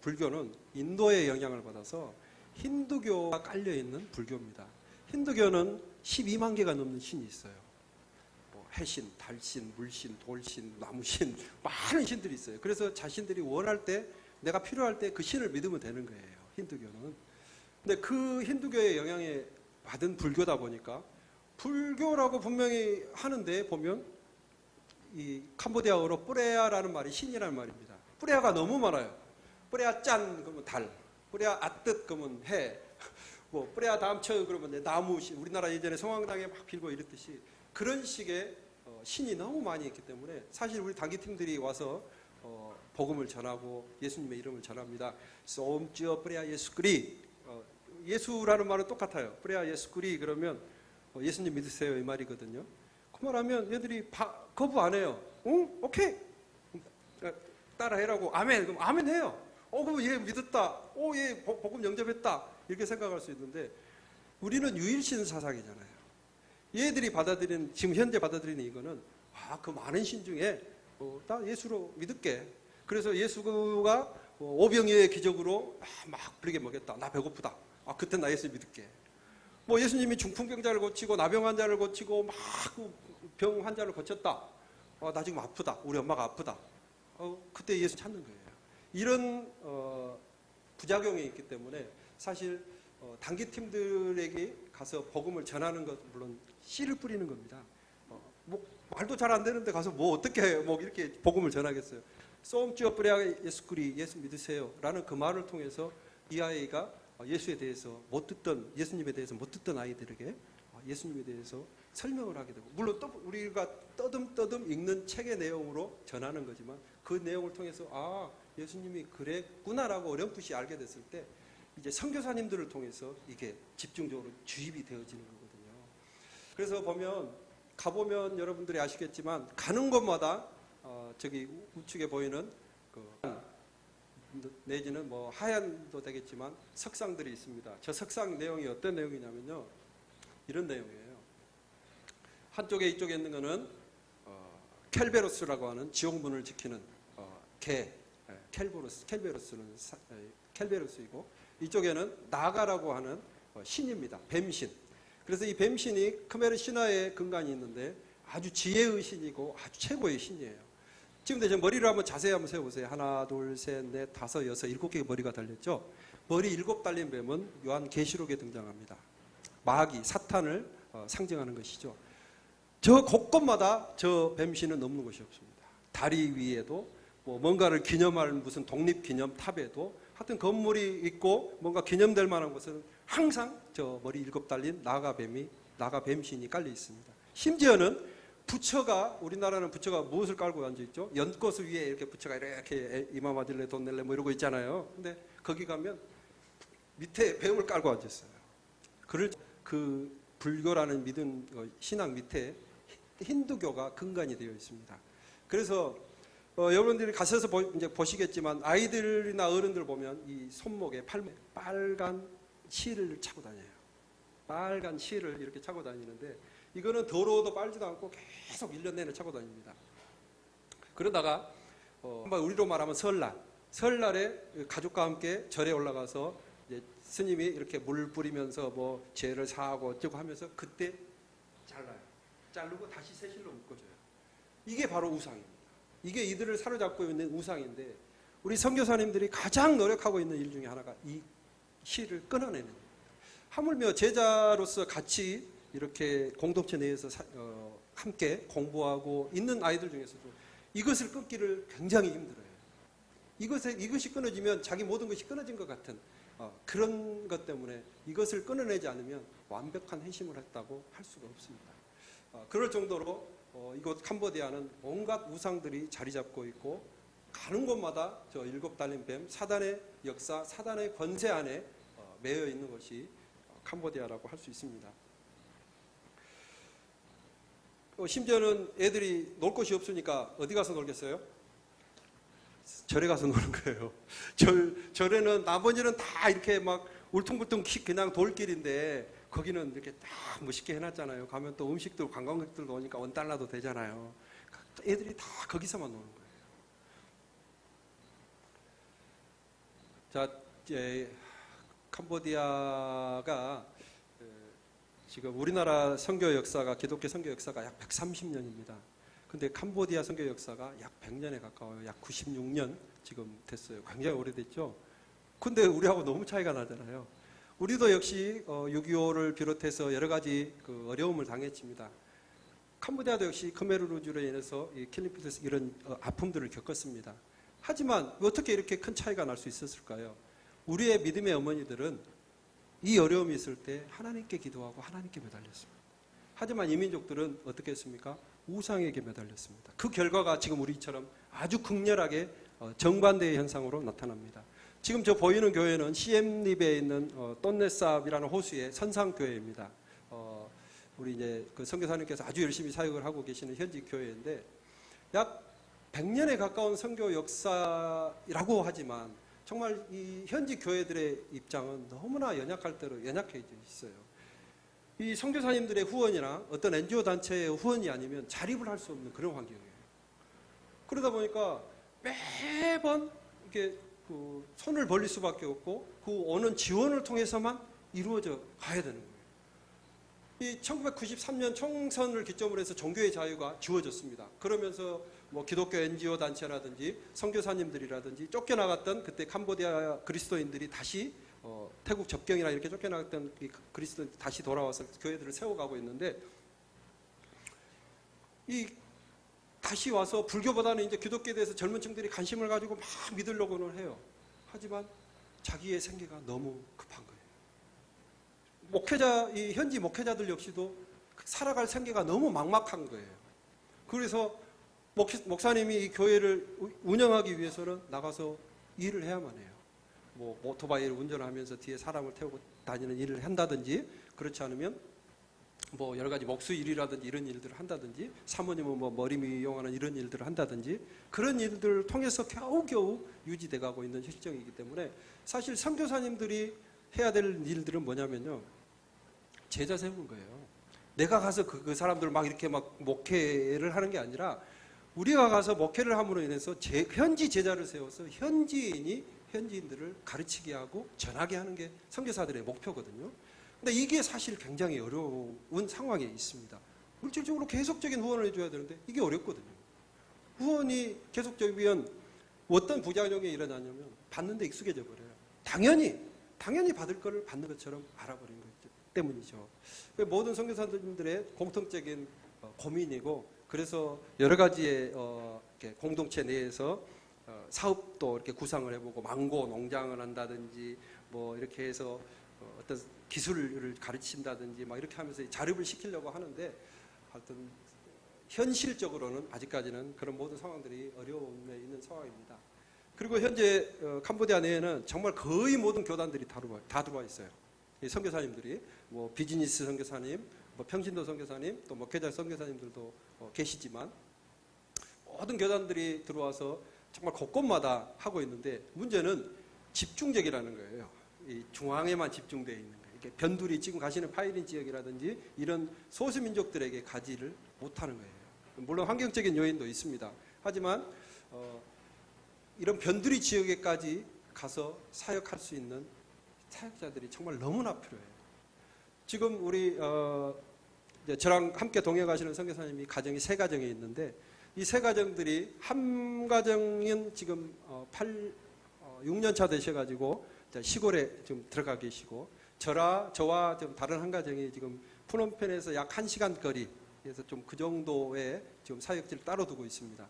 불교는 인도의 영향을 받아서 힌두교가 깔려 있는 불교입니다. 힌두교는 12만 개가 넘는 신이 있어요. 뭐 해신, 달신, 물신, 돌신, 나무신 많은 신들이 있어요. 그래서 자신들이 원할 때 내가 필요할 때 그 신을 믿으면 되는 거예요. 힌두교는. 근데 그 힌두교의 영향에 받은 불교다 보니까 불교라고 분명히 하는데 보면 이 캄보디아어로 뿌레아라는 말이 신이라는 말입니다. 뿌레아가 너무 많아요. 뿌레아 짠 그러면 달, 뿌레아 아뜻 그러면 해, 뭐 뿌레아 다음처 그러면 나무 신. 우리나라 예전에 성황당에 막 빌고 이랬듯이 그런 식의 신이 너무 많이 있기 때문에 사실 우리 단기팀들이 와서 복음을 전하고 예수님의 이름을 전합니다. 쏨찌어 뿌레아 예수그리. 예수라는 말은 똑같아요. 뿌레아 예수그리 그러면 예수님 믿으세요 이 말이거든요. 그 말하면 얘들이 거부 안 해요. 응? 오케이. 따라해라고. 아멘. 그럼 아멘 해요. 그럼 얘 믿었다. 얘 복음 영접했다. 이렇게 생각할 수 있는데 우리는 유일신 사상이잖아요. 얘들이 지금 현재 받아들이는 이거는 그 많은 신 중에 나 예수로 믿을게. 그래서 예수가 오병이어의 기적으로 막 부리게 먹였다. 나 배고프다. 그때 나 예수 믿을게. 뭐 예수님이 중풍병자를 고치고 나병 환자를 고치고 막 병 환자를 고쳤다. 나 지금 아프다. 우리 엄마가 아프다. 그때 예수 찾는 거예요. 이런 부작용이 있기 때문에 사실 단기팀들에게 가서 복음을 전하는 것 물론 씨를 뿌리는 겁니다. 뭐 말도 잘 안 되는데 가서 뭐 어떻게 뭐 이렇게 복음을 전하겠어요. 쏨찌어 뿌레아 예수그리 예수 믿으세요 라는 그 말을 통해서 이 아이가 예수님에 대해서 못 듣던 아이들에게 예수님에 대해서 설명을 하게 되고 물론 우리가 떠듬떠듬 읽는 책의 내용으로 전하는 거지만 그 내용을 통해서 예수님이 그랬구나라고 어렴풋이 알게 됐을 때 이제 선교사님들을 통해서 이게 집중적으로 주입이 되어지는 거거든요. 그래서 가보면 여러분들이 아시겠지만 가는 곳마다 저기 우측에 보이는 내지는 뭐 하얀도 되겠지만 석상들이 있습니다. 저 석상 내용이 어떤 내용이냐면요. 이런 내용이에요. 한쪽에 이쪽에 있는 거는 켈베로스라고 하는 지옥문을 지키는 켈베로스는 켈베로스이고 이쪽에는 나가라고 하는 신입니다. 뱀신. 그래서 이 뱀신이 크메르 신화의 근간이 있는데 아주 지혜의 신이고 아주 최고의 신이에요. 지금 제 머리를 한번 자세히 한번 세워보세요. 하나, 둘, 셋, 넷, 다섯, 여섯, 7개의 머리가 달렸죠. 머리 7 달린 뱀은 요한계시록에 등장합니다. 마귀, 사탄을 상징하는 것이죠. 저 곳곳마다 저 뱀신은 없는 곳이 없습니다. 다리 위에도 뭐 뭔가를 기념할 무슨 독립기념탑에도 하여튼 건물이 있고 뭔가 기념될 만한 곳은 항상 저 머리 7 달린 나가뱀신이 깔려 있습니다. 심지어는 우리나라는 부처가 무엇을 깔고 앉아있죠? 연꽃 위에 이렇게 부처가 이렇게 이마마딜레 돈넬레 뭐 이러고 있잖아요. 근데 거기 가면 밑에 뱀을 깔고 앉았어요. 그 불교라는 믿음, 신앙 밑에 힌두교가 근간이 되어 있습니다. 그래서 여러분들이 가셔서 이제 보시겠지만 아이들이나 어른들 보면 이 손목에 빨간 실을 차고 다녀요. 빨간 실을 이렇게 차고 다니는데 이거는 더러워도 빨지도 않고 계속 1년 내내 차고 다닙니다. 그러다가 우리로 말하면 설날에 가족과 함께 절에 올라가서 이제 스님이 이렇게 물 뿌리면서 뭐 죄를 사하고 어쩌고 하면서 그때 잘라요. 자르고 다시 새 실로 묶어줘요. 이게 바로 우상입니다. 이게 이들을 사로잡고 있는 우상인데 우리 선교사님들이 가장 노력하고 있는 일 중에 하나가 이 실을 끊어내는 겁니다. 하물며 제자로서 같이 이렇게 공동체 내에서 함께 공부하고 있는 아이들 중에서도 이것을 끊기를 굉장히 힘들어요. 이것이 끊어지면 자기 모든 것이 끊어진 것 같은 그런 것 때문에 이것을 끊어내지 않으면 완벽한 회심을 했다고 할 수가 없습니다. 그럴 정도로 이곳 캄보디아는 온갖 우상들이 자리 잡고 있고 가는 곳마다 저 일곱 달린 뱀, 사단의 역사, 사단의 권세 안에 매여 있는 것이 캄보디아라고 할 수 있습니다. 심지어는 애들이 놀 곳이 없으니까 어디 가서 놀겠어요? 절에 가서 노는 거예요. 절에는 나머지는 다 이렇게 막 울퉁불퉁 그냥 돌길인데 거기는 이렇게 딱 멋있게 해놨잖아요. 가면 또 음식들 관광객들도 오니까 원달러도 되잖아요. 애들이 다 거기서만 노는 거예요. 자, 이제 캄보디아가 지금 우리나라 선교 역사가 기독교 선교 역사가 약 130년입니다. 근데 캄보디아 선교 역사가 약 100년에 가까워요. 약 96년 지금 됐어요. 굉장히 오래됐죠. 근데 우리하고 너무 차이가 나잖아요. 우리도 역시 6.25를 비롯해서 여러 가지 그 어려움을 당했습니다. 캄보디아도 역시 khmer rouge로 인해서 이 킬링필드에서 이런 아픔들을 겪었습니다. 하지만 어떻게 이렇게 큰 차이가 날 수 있었을까요? 우리의 믿음의 어머니들은 이 어려움이 있을 때 하나님께 기도하고 하나님께 매달렸습니다. 하지만 이 민족들은 어떻게 했습니까? 우상에게 매달렸습니다. 그 결과가 지금 우리처럼 아주 극렬하게 정반대의 현상으로 나타납니다. 지금 저 보이는 교회는 시엠립에 있는 똠네삽이라는 호수의 선상교회입니다. 우리 이제 그 선교사님께서 아주 열심히 사역을 하고 계시는 현지 교회인데 약 100년에 가까운 선교 역사라고 하지만 정말 이 현지 교회들의 입장은 너무나 연약할 대로 연약해져 있어요. 이 선교사님들의 후원이나 어떤 NGO 단체의 후원이 아니면 자립을 할 수 없는 그런 환경이에요. 그러다 보니까 매번 이렇게 그 손을 벌릴 수밖에 없고 그 오는 지원을 통해서만 이루어져 가야 되는 거예요. 이 1993년 총선을 기점으로 해서 종교의 자유가 주어졌습니다. 그러면서 뭐 기독교 NGO 단체라든지 선교사님들이라든지 쫓겨나갔던 그때 캄보디아 그리스도인들이 다시 태국 접경이나 이렇게 쫓겨나갔던 이 그리스도인들이 다시 돌아와서 교회들을 세워가고 있는데 이 다시 와서 불교보다는 이제 기독교에 대해서 젊은 층들이 관심을 가지고 막 믿으려고는 해요. 하지만 자기의 생계가 너무 급한 거예요. 이 현지 목회자들 역시도 살아갈 생계가 너무 막막한 거예요. 그래서 목사님이 이 교회를 운영하기 위해서는 나가서 일을 해야만 해요. 뭐 오토바이를 운전하면서 뒤에 사람을 태우고 다니는 일을 한다든지 그렇지 않으면 뭐 여러 가지 목수 일이라든지 이런 일들을 한다든지 사모님은 뭐 머리 미용하는 이런 일들을 한다든지 그런 일들을 통해서 겨우겨우 유지돼 가고 있는 실정이기 때문에 사실 선교사님들이 해야 될 일들은 뭐냐면요. 제자 세우는 거예요. 내가 가서 그 사람들 막 이렇게 막 목회를 하는 게 아니라 우리가 가서 목회를 함으로 인해서 현지 제자를 세워서 현지인들을 가르치게 하고 전하게 하는 게 선교사들의 목표거든요. 근데 이게 사실 굉장히 어려운 상황에 있습니다. 물질적으로 계속적인 후원을 해줘야 되는데 이게 어렵거든요. 후원이 계속적이면 어떤 부작용이 일어나냐면 받는데 익숙해져 버려요. 당연히 받을 거를 받는 것처럼 알아버린 거기 때문이죠. 모든 선교사님들의 공통적인 고민이고 그래서 여러 가지의 공동체 내에서 사업도 이렇게 구상을 해보고 망고 농장을 한다든지 뭐 이렇게 해서 어떤 기술을 가르친다든지 막 이렇게 하면서 자립을 시키려고 하는데 하여튼 현실적으로는 아직까지는 그런 모든 상황들이 어려움에 있는 상황입니다. 그리고 현재 캄보디아 내에는 정말 거의 모든 교단들이 다 들어와 있어요. 선교사님들이 뭐 비즈니스 선교사님, 뭐 평신도 선교사님, 또 목회자 선교사님들도 계시지만 모든 교단들이 들어와서 정말 곳곳마다 하고 있는데 문제는 집중적이라는 거예요. 이 중앙에만 집중되어 있는 거예요. 이렇게 변두리 지금 가시는 파이린 지역이라든지 이런 소수민족들에게 가지를 못하는 거예요. 물론 환경적인 요인도 있습니다. 하지만 이런 변두리 지역에까지 가서 사역할 수 있는 사역자들이 정말 너무나 필요해요. 지금 우리 저랑 함께 동행 가시는 선교사님이 가정이 3가정이 있는데 이 3가정들이 한 가정은 지금 6년 차 되셔가지고 시골에 좀 들어가 계시고 저와 좀 다른 한 가정이 지금 푸놈펜에서 약 1시간 거리에서 좀 그 정도의 지금 사역지를 따로 두고 있습니다.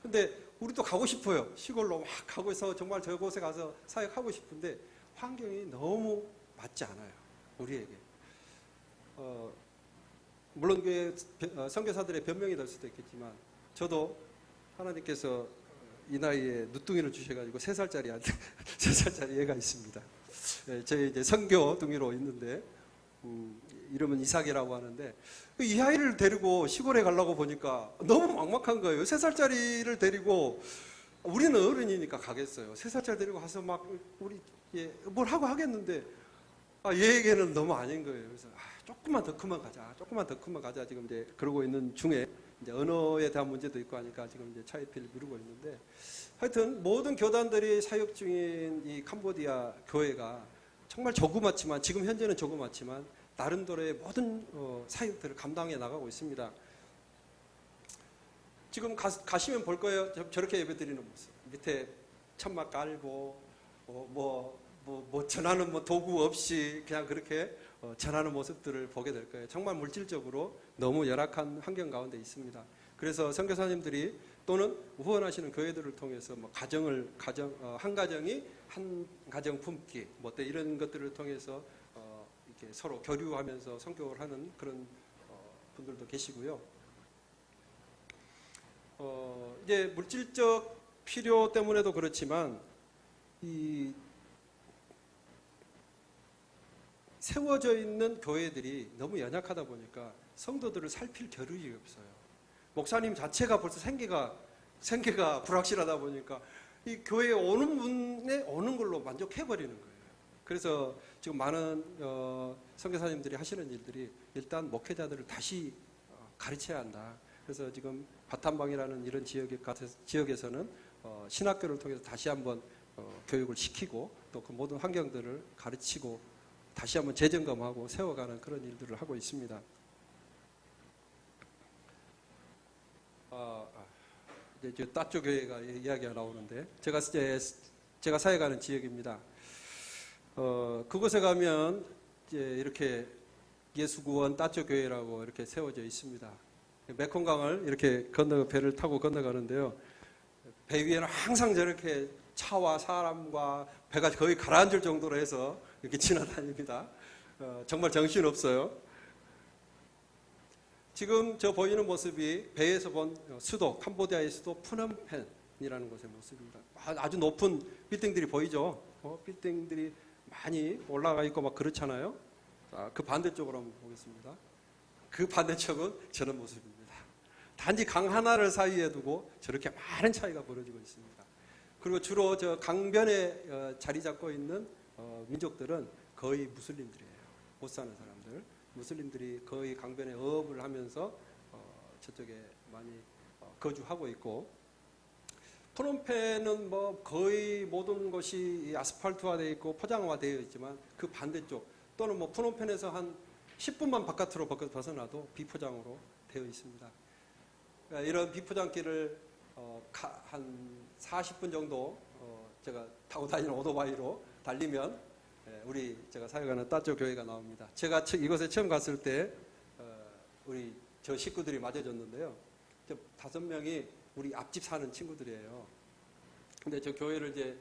근데 우리도 가고 싶어요. 시골로 막 가고 있어 정말 저곳에 가서 사역하고 싶은데 환경이 너무 맞지 않아요. 우리에게. 물론 그게 선교사들의 변명이 될 수도 있겠지만 저도 하나님께서 이 나이에 누뚱이를 주셔가지고 3살짜리 아들, 3살짜리 애가 있습니다. 저희 이제 선교둥이로 있는데, 이름은 이삭이라고 하는데, 이 아이를 데리고 시골에 가려고 보니까 너무 막막한 거예요. 3살짜리를 데리고, 우리는 어른이니까 가겠어요. 3살짜리 데리고 가서 막, 우리, 뭘 하고 하겠는데, 얘에게는 너무 아닌 거예요. 그래서, 조금만 더 크면 가자. 조금만 더 크면 가자. 지금 이제 그러고 있는 중에, 이제 언어에 대한 문제도 있고 하니까 지금 이제 차이피를 미루고 있는데, 하여튼 모든 교단들이 사역 중인 이 캄보디아 교회가 정말 조그맣지만, 지금 현재는 조그맣지만 나름대로의 모든 사역들을 감당해 나가고 있습니다. 지금 가시면 볼 거예요. 저렇게 예배드리는 모습. 밑에 천막 깔고 뭐 전하는 뭐 도구 없이 그냥 그렇게 전하는 모습들을 보게 될 거예요. 정말 물질적으로 너무 열악한 환경 가운데 있습니다. 그래서 선교사님들이 또는 후원하시는 교회들을 통해서 뭐 한 가정이 한 가정 품기 뭐 이런 것들을 통해서 이렇게 서로 교류하면서 선교를 하는 그런 분들도 계시고요. 이제 물질적 필요 때문에도 그렇지만 이 세워져 있는 교회들이 너무 연약하다 보니까 성도들을 살필 겨를이 없어요. 목사님 자체가 벌써 생계가 불확실하다 보니까 이 교회에 오는 분에 오는 걸로 만족해버리는 거예요. 그래서 지금 많은 선교사님들이 하시는 일들이 일단 목회자들을 다시 가르쳐야 한다. 그래서 지금 바탄방이라는 이런 지역에서는 신학교를 통해서 다시 한번 교육을 시키고 또 그 모든 환경들을 가르치고 다시 한번 재점검하고 세워가는 그런 일들을 하고 있습니다. 이제 따쪼 교회가 이야기가 나오는데 제가 사역하는 지역입니다. 그곳에 가면 이제 이렇게 예수구원 따쪼 교회라고 이렇게 세워져 있습니다. 메콩강을 이렇게 배를 타고 건너가는데요. 배 위에는 항상 저렇게 차와 사람과 배가 거의 가라앉을 정도로 해서 이렇게 지나다닙니다. 정말 정신없어요. 지금 저 보이는 모습이 배에서 본 수도, 캄보디아의 수도 푸놈펜이라는 곳의 모습입니다. 아주 높은 빌딩들이 보이죠? 빌딩들이 많이 올라가 있고 막 그렇잖아요. 자, 그 반대쪽으로 한번 보겠습니다. 그 반대쪽은 저런 모습입니다. 단지 강 하나를 사이에 두고 저렇게 많은 차이가 벌어지고 있습니다. 그리고 주로 저 강변에 자리 잡고 있는 민족들은 거의 무슬림들이에요. 못 사는 사람들. 무슬림들이 거의 강변에 어업을 하면서 저쪽에 많이 거주하고 있고, 프놈펜은 뭐 거의 모든 것이 아스팔트화되어 있고 포장화되어 있지만 그 반대쪽 또는 뭐 프놈펜에서 한 10분만 바깥으로 벗어나도 비포장으로 되어 있습니다. 그러니까 이런 비포장길을 한 40분 정도 제가 타고 다니는 오토바이로 달리면 제가 사역하는 따쪼 교회가 나옵니다. 제가 이곳에 처음 갔을 때 우리 저 식구들이 맞아줬는데요. 5명이 우리 앞집 사는 친구들이에요. 근데 저 교회를 이제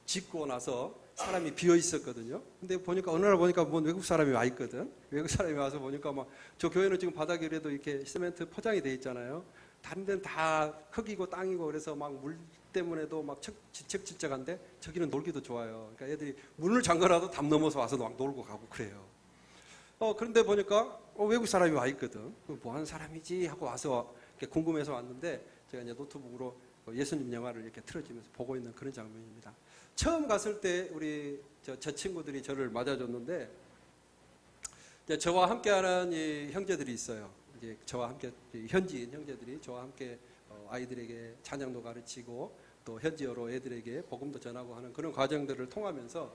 짓고 나서 사람이 비어 있었거든요. 근데 보니까 어느 날 보니까 뭐 외국 사람이 와 있거든. 외국 사람이 와서 보니까 막 저 교회는 지금 바닥에라도 이렇게 시멘트 포장이 돼 있잖아요. 다른 데는 다 흙이고 땅이고 그래서 막 물 때문에도 막 질척질척한데 저기는 놀기도 좋아요. 그러니까 애들이 문을 잠가놔도 담 넘어서 와서 막 놀고 가고 그래요. 그런데 보니까 외국 사람이 와 있거든. 뭐 하는 사람이지 하고 와서 궁금해서 왔는데 제가 이제 노트북으로 예수님 영화를 이렇게 틀어주면서 보고 있는 그런 장면입니다. 처음 갔을 때 우리 저 친구들이 저를 맞아줬는데 이제 저와 함께하는 이 형제들이 있어요. 이제 저와 함께 현지인 형제들이 저와 함께 아이들에게 찬양도 가르치고 또 현지어로 애들에게 복음도 전하고 하는 그런 과정들을 통하면서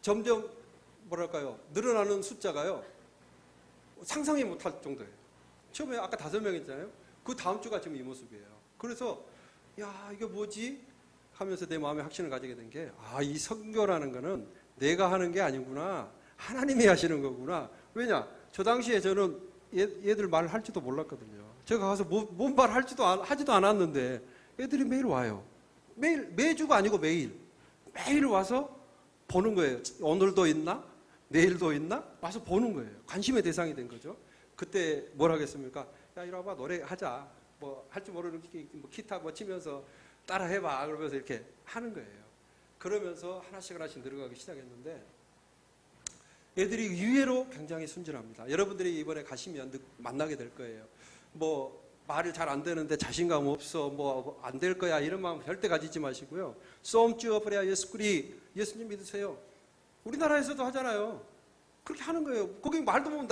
점점 뭐랄까요 늘어나는 숫자가요 상상이 못할 정도예요. 처음에 아까 5명이잖아요. 그 다음 주가 지금 이 모습이에요. 그래서 야 이게 뭐지 하면서 내 마음에 확신을 가지게 된 게 이 선교라는 거는 내가 하는 게 아니구나. 하나님이 하시는 거구나. 왜냐? 저 당시에 저는 얘들 말을 할지도 몰랐거든요. 제가 가서 뭔 말 하지도 않았는데 애들이 매일 와요. 매주가 아니고 매일 와서 보는 거예요. 오늘도 있나? 내일도 있나? 와서 보는 거예요. 관심의 대상이 된 거죠. 그때 뭘 하겠습니까? 야 이리 와봐 노래하자. 뭐 할 줄 모르는 뭐 기타 뭐 치면서 따라 해봐 그러면서 이렇게 하는 거예요. 그러면서 하나씩 늘어가기 시작했는데 애들이 의외로 굉장히 순진합니다. 여러분들이 이번에 가시면 만나게 될 거예요. 뭐 말을 잘 안 되는데 자신감 없어 뭐 안 될 거야 이런 마음 절대 가지지 마시고요. 쏨쭈어프레아 예수그리 예수님 믿으세요. 우리나라에서도 하잖아요. 그렇게 하는 거예요. 거기 말도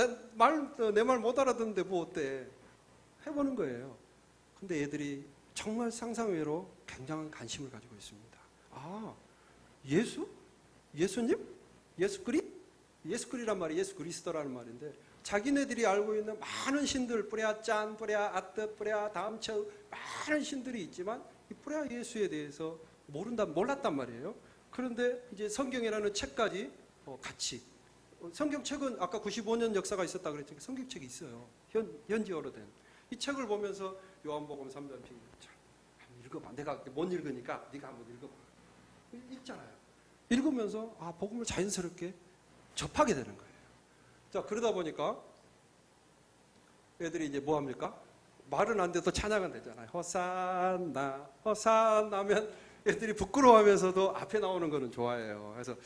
내 말 못 알아듣는데 뭐 어때? 해보는 거예요. 근데 애들이 정말 상상외로 굉장한 관심을 가지고 있습니다. 아, 예수? 예수님? 예수그리란 말이 예수 그리스도라는 말인데 자기네들이 알고 있는 많은 신들 뿌랴 짠, 뿌랴 아뜨, 뿌랴 다음처 많은 신들이 있지만 이 뿌랴 예수에 대해서 몰랐단 말이에요. 그런데 이제 성경이라는 책까지 같이 성경책은 아까 95년 역사가 있었다 그랬으니까 성경책이 있어요. 현지어로 된. 이 책을 보면서 요한복음 3장 한번 읽어봐. 내가 못 읽으니까 네가 한번 읽어봐. 읽잖아요. 읽으면서 복음을 자연스럽게 접하게 되는 거예요. 자, 그러다 보니까 애들이 이제 뭐 합니까? 말은 안 돼도 찬양은 되잖아요. 호산나, 호산나 하면 애들이 부끄러워하면서도 앞에 나오는 거는 좋아해요. 그래서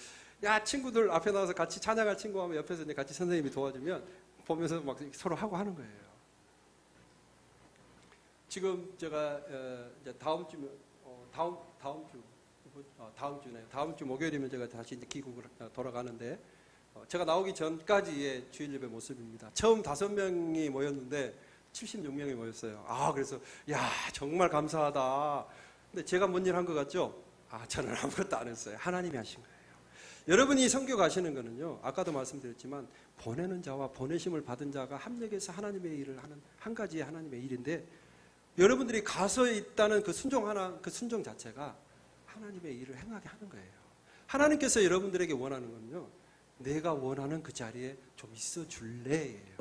야, 친구들 앞에 나와서 같이 찬양할 친구 하면 옆에서 이제 같이 선생님이 도와주면 보면서 막 서로 하고 하는 거예요. 지금 제가 이제 다음 주 목요일이면 제가 다시 이제 귀국을 돌아가는데 제가 나오기 전까지의 주일 예배 모습입니다. 처음 5명이 모였는데 76명이 모였어요. 그래서 야, 정말 감사하다. 근데 제가 뭔 일 한 것 같죠? 저는 아무것도 안 했어요. 하나님이 하신 거예요. 여러분이 선교 가시는 거는요, 아까도 말씀드렸지만 보내는 자와 보내심을 받은 자가 합력해서 하나님의 일을 하는 한 가지의 하나님의 일인데 여러분들이 가서 있다는 그 순종 자체가 하나님의 일을 행하게 하는 거예요. 하나님께서 여러분들에게 원하는 건요, 내가 원하는 그 자리에 좀 있어 줄래예요.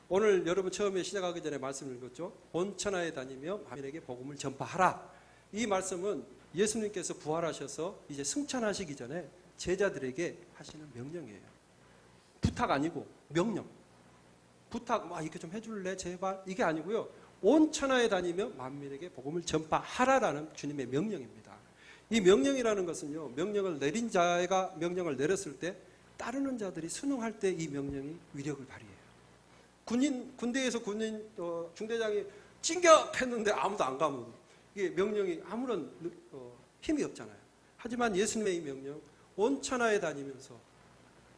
오늘 여러분 처음에 시작하기 전에 말씀을 읽었죠. 온 천하에 다니며 만민에게 복음을 전파하라. 이 말씀은 예수님께서 부활하셔서 이제 승천하시기 전에 제자들에게 하시는 명령이에요. 부탁 아니고 명령. 부탁 이렇게 좀 해줄래 제발 이게 아니고요. 온 천하에 다니며 만민에게 복음을 전파하라라는 주님의 명령입니다. 이 명령이라는 것은요, 명령을 내린 자가 명령을 내렸을 때 따르는 자들이 순응할 때 이 명령이 위력을 발휘해요. 군대에서 중대장이 진격했는데 아무도 안 가면 이게 명령이 아무런 힘이 없잖아요. 하지만 예수님의 이 명령, 온 천하에 다니면서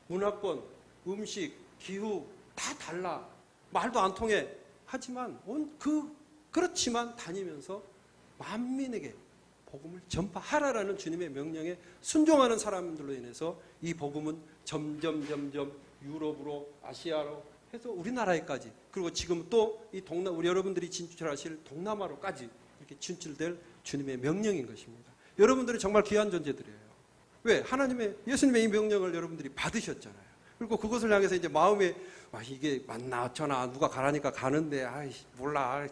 문화권, 음식, 기후 다 달라. 말도 안 통해. 하지만 그렇지만 다니면서 만민에게 복음을 전파하라라는 주님의 명령에 순종하는 사람들로 인해서 이 복음은 점점 유럽으로 아시아로 해서 우리나라에까지 그리고 지금 또 이 우리 여러분들이 진출하실 동남아로까지 이렇게 진출될 주님의 명령인 것입니다. 여러분들이 정말 귀한 존재들이에요. 왜? 예수님의 이 명령을 여러분들이 받으셨잖아요. 그리고 그것을 향해서 이제 마음에 이게 맞나 어쩌나 누가 가라니까 가는데 몰라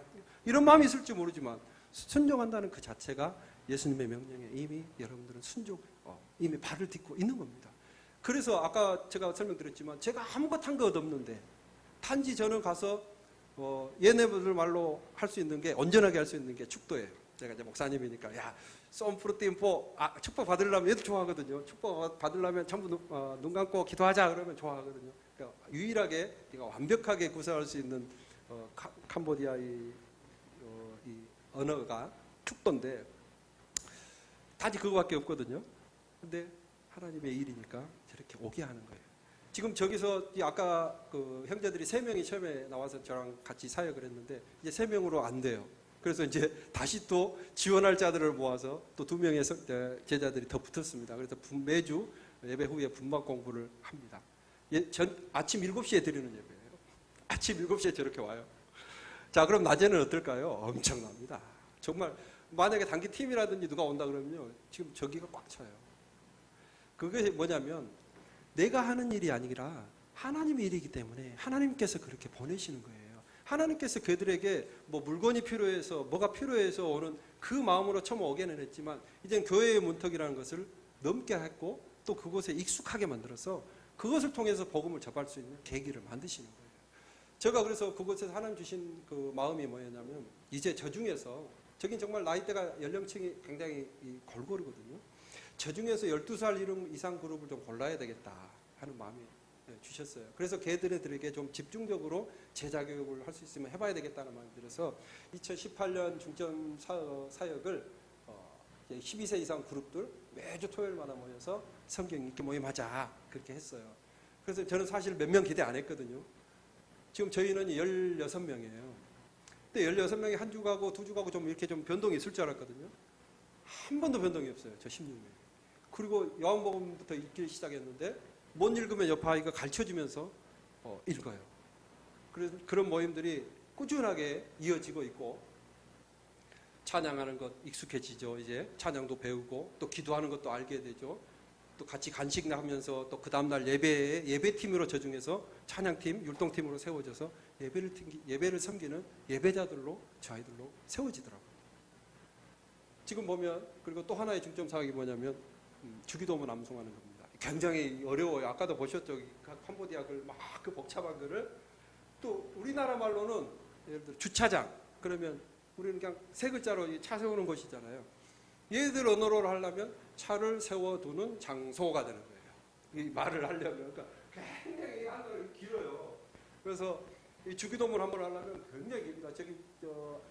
이런 마음이 있을지 모르지만 순종한다는 그 자체가 예수님의 명령에 이미 여러분들은 이미 발을 딛고 있는 겁니다. 그래서 아까 제가 설명드렸지만 제가 아무것도 한 것 없는데 단지 저는 가서 얘네들 말로 할 수 있는 게 온전하게 할 수 있는 게 축도예요. 제가 이제 목사님이니까 솜프로팀포 축복 받으려면 얘도 좋아하거든요. 축복 받으려면 전부 눈 감고 기도하자 그러면 좋아하거든요. 그러니까 유일하게 네가 완벽하게 구사할 수 있는 캄보디아 이 언어가 축도인데 단지 그거밖에 없거든요. 근데 하나님의 일이니까 저렇게 오게 하는 거예요. 지금 저기서 아까 그 형제들이 3명이 처음에 나와서 저랑 같이 사역을 했는데 이제 3명으로 안 돼요. 그래서 이제 다시 또 지원할 자들을 모아서 또 2명의 제자들이 더 붙었습니다. 그래서 매주 예배 후에 분막 공부를 합니다. 아침 7시에 드리는 예배예요. 아침 7시에 저렇게 와요. 자, 그럼 낮에는 어떨까요? 엄청납니다. 정말 만약에 단기 팀이라든지 누가 온다 그러면요, 지금 저기가 꽉 차요. 그게 뭐냐면 내가 하는 일이 아니라 하나님의 일이기 때문에 하나님께서 그렇게 보내시는 거예요. 하나님께서 그들에게 물건이 필요해서 뭐가 필요해서 오는 그 마음으로 처음 오게는 했지만 이제는 교회의 문턱이라는 것을 넘게 했고 또 그곳에 익숙하게 만들어서 그것을 통해서 복음을 접할 수 있는 계기를 만드시는 거예요. 제가 그래서 그곳에서 하나님 주신 그 마음이 뭐였냐면 이제 저 중에서 저긴 정말 나이대가 연령층이 굉장히 골고루거든요. 저 중에서 12살 이상 그룹을 좀 골라야 되겠다 하는 마음이 주셨어요. 그래서 걔들에게 좀 집중적으로 재자교육을 할 수 있으면 해봐야 되겠다는 마음이 들어서 2018년 중점 사역을 12세 이상 그룹들 매주 토요일마다 모여서 성경 읽기 모임하자 그렇게 했어요. 그래서 저는 사실 몇 명 기대 안 했거든요. 지금 저희는 16명이에요. 근데 16명이 한 주 가고 두 주 가고 좀 이렇게 좀 변동이 있을 줄 알았거든요. 한 번도 변동이 없어요. 저 16명. 그리고 요한복음부터 읽기 시작했는데 못 읽으면 옆 아이가 가르쳐주면서 읽어요. 그래서 그런 모임들이 꾸준하게 이어지고 있고 찬양하는 것 익숙해지죠. 이제 찬양도 배우고 또 기도하는 것도 알게 되죠. 또 같이 간식 하면서 또 그 다음날 예배팀으로 저 중에서 찬양팀, 율동팀으로 세워져서 예배를 섬기는 예배자들로 저 아이들로 세워지더라고요. 지금 보면 그리고 또 하나의 중점 사역이 뭐냐면 주기도문 암송하는 겁니다. 굉장히 어려워요. 아까도 보셨죠. 캄보디아 글 막 그 복잡한 글을 또 우리나라 말로는 예를 들어 주차장 그러면 우리는 그냥 세 글자로 차 세우는 곳이잖아요. 얘들 언어로 하려면 차를 세워두는 장소가 되는 거예요. 이 말을 하려면 그러니까 굉장히 한글이 길어요. 그래서 이 주기도문 한번 하려면 굉장히 깁니다. 저기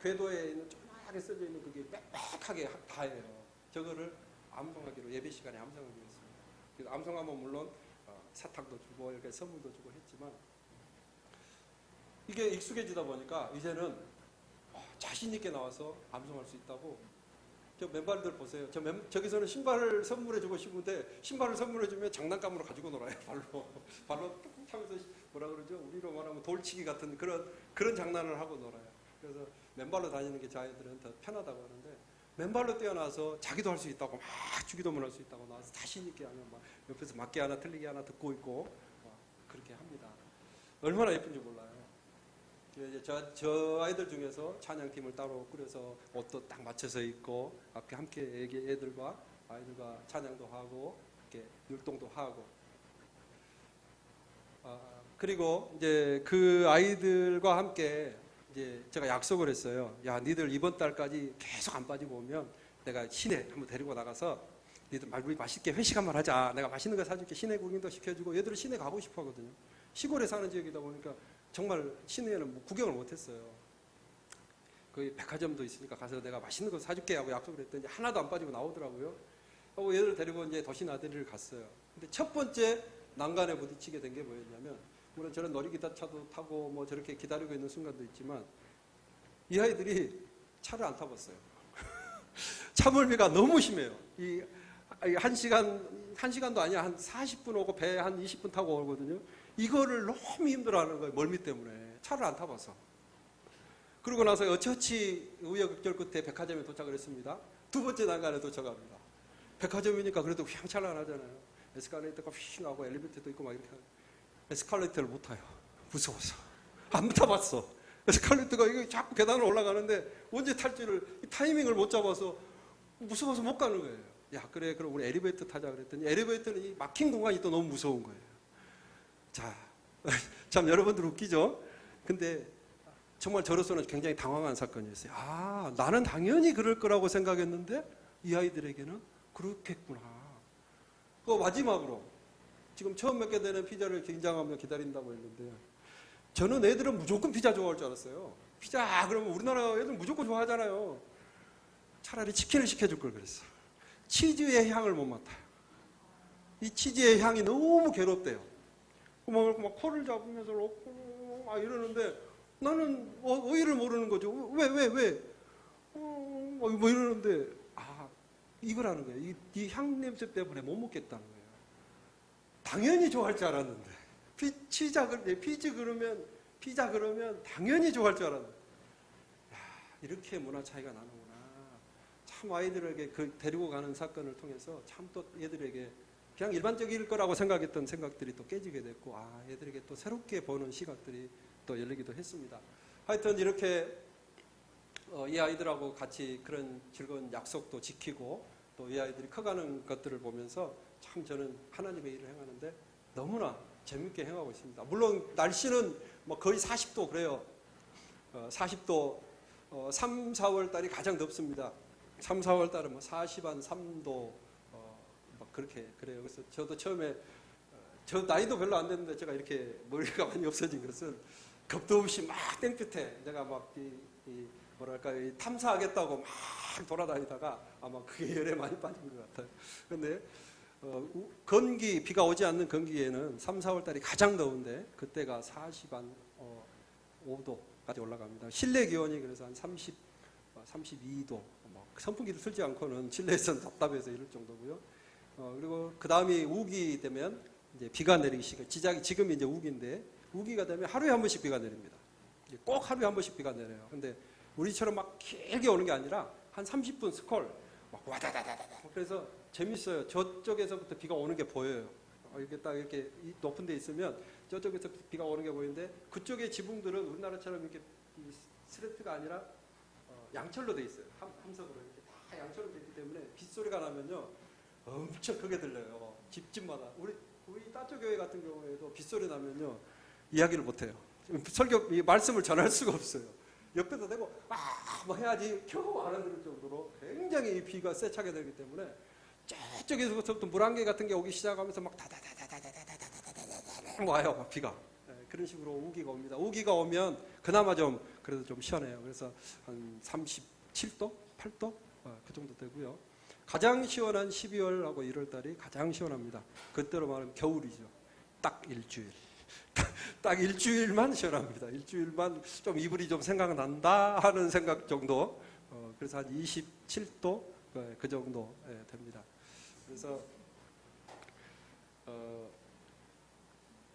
궤도에 있는 조그맣게 써져 있는 그게 빽빽하게 다예요. 저거를 암송하기로 예배 시간에 암송하기로 했습니다. 그래서 암송하면 물론 사탕도 주고 이렇게 선물도 주고 했지만 이게 익숙해지다 보니까 이제는 자신 있게 나와서 암송할 수 있다고. 저 맨발들 보세요. 저기서는 신발을 선물해주고 싶은데 신발을 선물해주면 장난감으로 가지고 놀아요. 발로 뚝뚝 차면서 뭐라 그러죠? 우리로 말하면 돌치기 같은 그런 장난을 하고 놀아요. 그래서 맨발로 다니는 게 자기들은 더 편하다고 하는데 맨발로 뛰어나서 자기도 할 수 있다고 막 주기도문 할 수 있다고 나와서 자신 있게 하면 막 옆에서 맞게 하나 틀리게 하나 듣고 있고 그렇게 합니다. 얼마나 예쁜지 몰라요. 이제 저 아이들 중에서 찬양팀을 따로 꾸려서 옷도 딱 맞춰서 입고 앞에 함께 애들과 아이들과 찬양도 하고 이렇게 율동도 하고 그리고 이제 그 아이들과 함께 이제 제가 약속을 했어요. 야, 니들 이번 달까지 계속 안 빠지고 오면 내가 시내 한번 데리고 나가서 니들 우리 맛있게 회식 한번 하자. 내가 맛있는 거 사줄게. 시내 구경도 시켜주고 얘들은 시내 가고 싶어 하거든요. 시골에 사는 지역이다 보니까 정말 시내에는 뭐 구경을 못했어요. 거기 백화점도 있으니까 가서 내가 맛있는 거 사줄게 하고 약속을 했더니 하나도 안 빠지고 나오더라고요. 하고 얘들 데리고 이제 도시 나들이를 갔어요. 근데 첫 번째 난간에 부딪히게 된 게 뭐였냐면 물론 저는 놀이기차도 타고 뭐 저렇게 기다리고 있는 순간도 있지만 이 아이들이 차를 안 타봤어요. 차멀미가 너무 심해요. 한 시간도 아니야. 한 40분 오고 배 한 20분 타고 오거든요. 이거를 너무 힘들어하는 거예요. 멀미 때문에. 차를 안 타봐서. 그러고 나서 어처치 우여곡절 끝에 백화점에 도착을 했습니다. 두 번째 난간에 도착합니다. 백화점이니까 그래도 휘황찬란하잖아요. 에스컬레이터가 휘 하고 엘리베이터도 있고 막 이렇게. 에스컬레이터를 못 타요. 무서워서. 안 타봤어. 에스컬레이터가 이거 자꾸 계단을 올라가는데 언제 탈지를 타이밍을 못 잡아서 무서워서 못 가는 거예요. 야, 그래 그럼 우리 엘리베이터 타자 그랬더니 엘리베이터는 이 막힌 공간이 또 너무 무서운 거예요. 자, 참 여러분들 웃기죠? 근데 정말 저로서는 굉장히 당황한 사건이었어요. 아, 나는 당연히 그럴 거라고 생각했는데 이 아이들에게는 그렇겠구나. 그 마지막으로 지금 처음 먹게 되는 피자를 긴장하며 기다린다고 했는데 저는 애들은 무조건 피자 좋아할 줄 알았어요. 피자 그러면 우리나라 애들 무조건 좋아하잖아요. 차라리 치킨을 시켜줄 걸 그랬어. 치즈의 향을 못 맡아요. 이 치즈의 향이 너무 괴롭대요. 막 코를 잡으면서 막 이러는데 나는 어이를 모르는 거죠. 왜? 뭐 이러는데 이거라는 거예요. 이 향냄새 때문에 못 먹겠다는 거예요. 당연히 좋아할 줄 알았는데 피자 그러면 당연히 좋아할 줄 알았는데 이렇게 문화 차이가 나는구나. 참 아이들에게 데리고 가는 사건을 통해서 참 또 얘들에게 그냥 일반적일 거라고 생각했던 생각들이 또 깨지게 됐고 얘들에게 또 새롭게 보는 시각들이 또 열리기도 했습니다. 하여튼 이렇게 이 아이들하고 같이 그런 즐거운 약속도 지키고 또 이 아이들이 커가는 것들을 보면서 참 저는 하나님의 일을 행하는데 너무나 재밌게 행하고 있습니다. 물론 날씨는 뭐 거의 40도 그래요. 40도 3, 4월 달이 가장 덥습니다. 3, 4월 달은 뭐 40한 3도 막 그렇게 그래요. 그래서 저도 처음에 저 나이도 별로 안 됐는데 제가 이렇게 머리가 많이 없어진 것은 겁도 없이 막 땡볕에 내가 막 뭐랄까 탐사하겠다고 막 돌아다니다가 아마 그게 열에 많이 빠진 것 같아요. 그런데 건기 비가 오지 않는 건기에는 3, 4월 달이 가장 더운데 그때가 40한 5도까지 올라갑니다. 실내 기온이 그래서 한 30, 32도. 선풍기를 틀지 않고는 실내에서는 답답해서 이럴 정도고요. 그리고 그 다음이 우기 되면 이제 비가 내리기 시작. 지금이 이제 우기인데 우기가 되면 하루에 한 번씩 비가 내립니다. 꼭 하루에 한 번씩 비가 내려요. 근데 우리처럼 막 길게 오는 게 아니라 한 30분 스콜 막 와다다다다. 그래서 재밌어요. 저쪽에서부터 비가 오는 게 보여요. 이렇게 딱 이렇게 높은 데 있으면 저쪽에서 비가 오는 게 보이는데 그쪽의 지붕들은 우리나라처럼 이렇게 스레트가 아니라 양철로 돼 있어요. 함석으로 이렇게 다 양철로 돼 있기 때문에 빗소리가 나면요 엄청 크게 들려요. 집집마다 우리 따조교회 같은 경우에도 빗소리 나면요 이야기를 못 해요. 말씀을 전할 수가 없어요. 옆에다 대고 뭐 해야지 겨우 알아들을 정도로 굉장히 이 비가 세차게 되기 때문에 저쪽에서부터 물 한 개 같은 게 오기 시작하면서 막 다다다다다다다다다다다 와요 막 비가. 그런 식으로 우기가 옵니다. 우기가 오면 그나마 좀 그래도 좀 시원해요. 그래서 한 37도, 8도 그 정도 되고요. 가장 시원한 12월하고 1월 달이 가장 시원합니다. 그때로 말하면 겨울이죠. 딱 일주일. 딱 일주일만 시원합니다. 일주일만 좀 이불이 좀 생각난다 하는 생각 정도. 그래서 한 27도 그 정도 됩니다.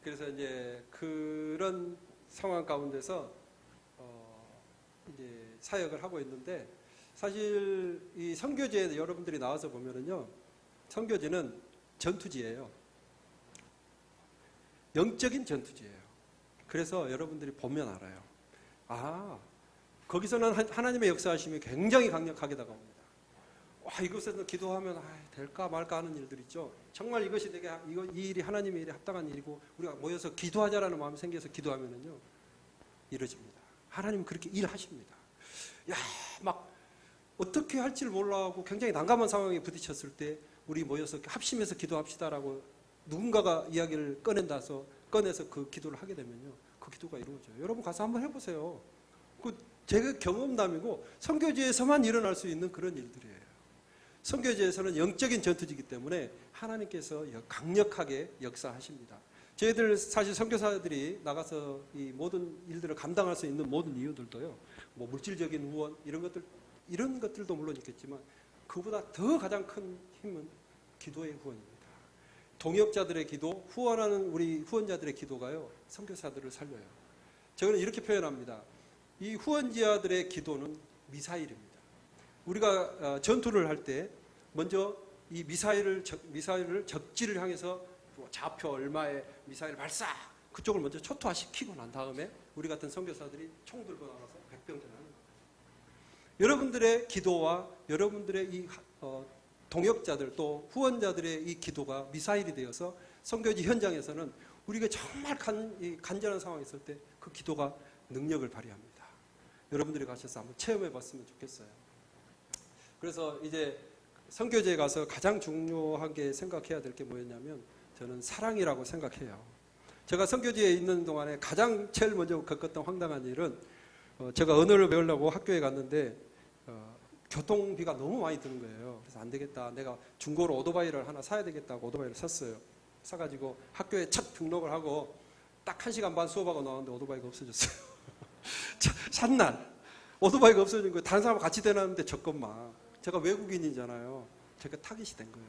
그래서 이제 그런 상황 가운데서 이제 사역을 하고 있는데 사실 이 선교지에 여러분들이 나와서 보면은요 선교지는 전투지예요. 영적인 전투지예요. 그래서 여러분들이 보면 알아요. 아 거기서는 하나님의 역사하심이 굉장히 강력하게 다가옵니다. 이곳에서 기도하면 될까 말까 하는 일들 있죠. 정말 이것이 내게 이 일이 하나님의 일에 합당한 일이고 우리가 모여서 기도하자라는 마음이 생겨서 기도하면은요 이루어집니다. 하나님은 그렇게 일하십니다. 막 어떻게 할지를 몰라하고 굉장히 난감한 상황에 부딪혔을 때 우리 모여서 합심해서 기도합시다라고 누군가가 이야기를 꺼내서 그 기도를 하게 되면요 그 기도가 이루어져요. 여러분 가서 한번 해보세요. 제 경험담이고 선교지에서만 일어날 수 있는 그런 일들이에요. 선교지에서는 영적인 전투지이기 때문에 하나님께서 강력하게 역사하십니다. 저희들 사실 선교사들이 나가서 이 모든 일들을 감당할 수 있는 모든 이유들도요. 뭐 물질적인 후원 이런 것들도 물론 있겠지만 그보다 더 가장 큰 힘은 기도의 후원입니다. 동역자들의 기도, 후원하는 우리 후원자들의 기도가요. 선교사들을 살려요. 저는 이렇게 표현합니다. 이 후원자들의 기도는 미사일입니다. 우리가 전투를 할 때 먼저 이 미사일을 적지를 향해서 좌표 얼마의 미사일 발사 그쪽을 먼저 초토화시키고 난 다음에 우리 같은 선교사들이 총 들고 나가서 백병전하는 거예요. 여러분들의 기도와 여러분들의 이 동역자들 또 후원자들의 이 기도가 미사일이 되어서 선교지 현장에서는 우리가 정말 간절한 상황이 있을 때 그 기도가 능력을 발휘합니다. 여러분들이 가셔서 한번 체험해 봤으면 좋겠어요. 그래서 이제 선교지에 가서 가장 중요하게 생각해야 될 게 뭐였냐면 저는 사랑이라고 생각해요. 제가 선교지에 있는 동안에 가장 제일 먼저 겪었던 황당한 일은 제가 언어를 배우려고 학교에 갔는데 교통비가 너무 많이 드는 거예요. 그래서 안 되겠다. 내가 중고로 오토바이를 하나 사야 되겠다고 오토바이를 샀어요. 사가지고 학교에 첫 등록을 하고 딱 1시간 반 수업하고 나왔는데 오토바이가 없어졌어요. 산 날 오토바이가 없어진 거예요. 다른 사람하고 같이 다녔는데 저 것만. 제가 외국인이잖아요. 제가 타깃이 된 거예요.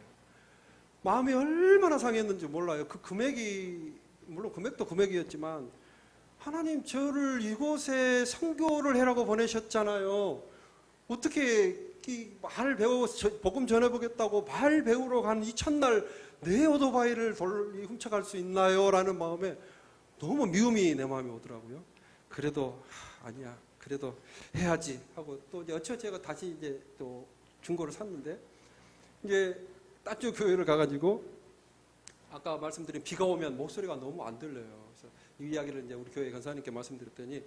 마음이 얼마나 상했는지 몰라요. 그 금액이 물론 금액도 금액이었지만 하나님 저를 이곳에 선교를 해라고 보내셨잖아요. 어떻게 말 배워 복음 전해보겠다고 말 배우러 간 이 첫날 내 오토바이를 훔쳐갈 수 있나요? 라는 마음에 너무 미움이 내 마음에 오더라고요. 그래도 아니야. 그래도 해야지 하고 또 어쩌 제가 다시 이제 또 중고를 샀는데 이제 따쭈 교회를 가가지고 아까 말씀드린 비가 오면 목소리가 너무 안 들려요. 그래서 이 이야기를 이제 우리 교회 권사님께 말씀드렸더니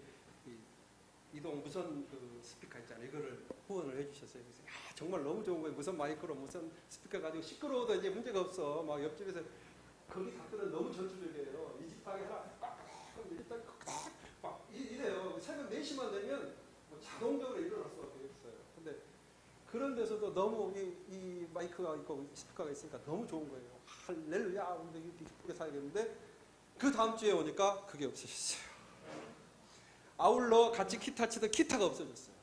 이동 무선 그 스피커 있잖아요. 이거를 후원을 해주셨어요. 그래서 야, 정말 너무 좋은 거예요. 무선 마이크로 무선 스피커 가지고 시끄러워도 이제 문제가 없어. 막 옆집에서 거기 갔거든. 너무 전투적이에요. 이 집 방에 하나 일단 막 이래요. 새벽 4시만 되면 뭐 자동적으로 일어날 수밖에 없어요. 근데 그런 데서도 너무 이 마이크가 있고 스피커가 있으니까 너무 좋은 거예요. 할렐루야, 우리 이쁘게 살겠는데 그 다음 주에 오니까 그게 없어졌어요. 아울러 같이 기타 치던 기타가 없어졌어요.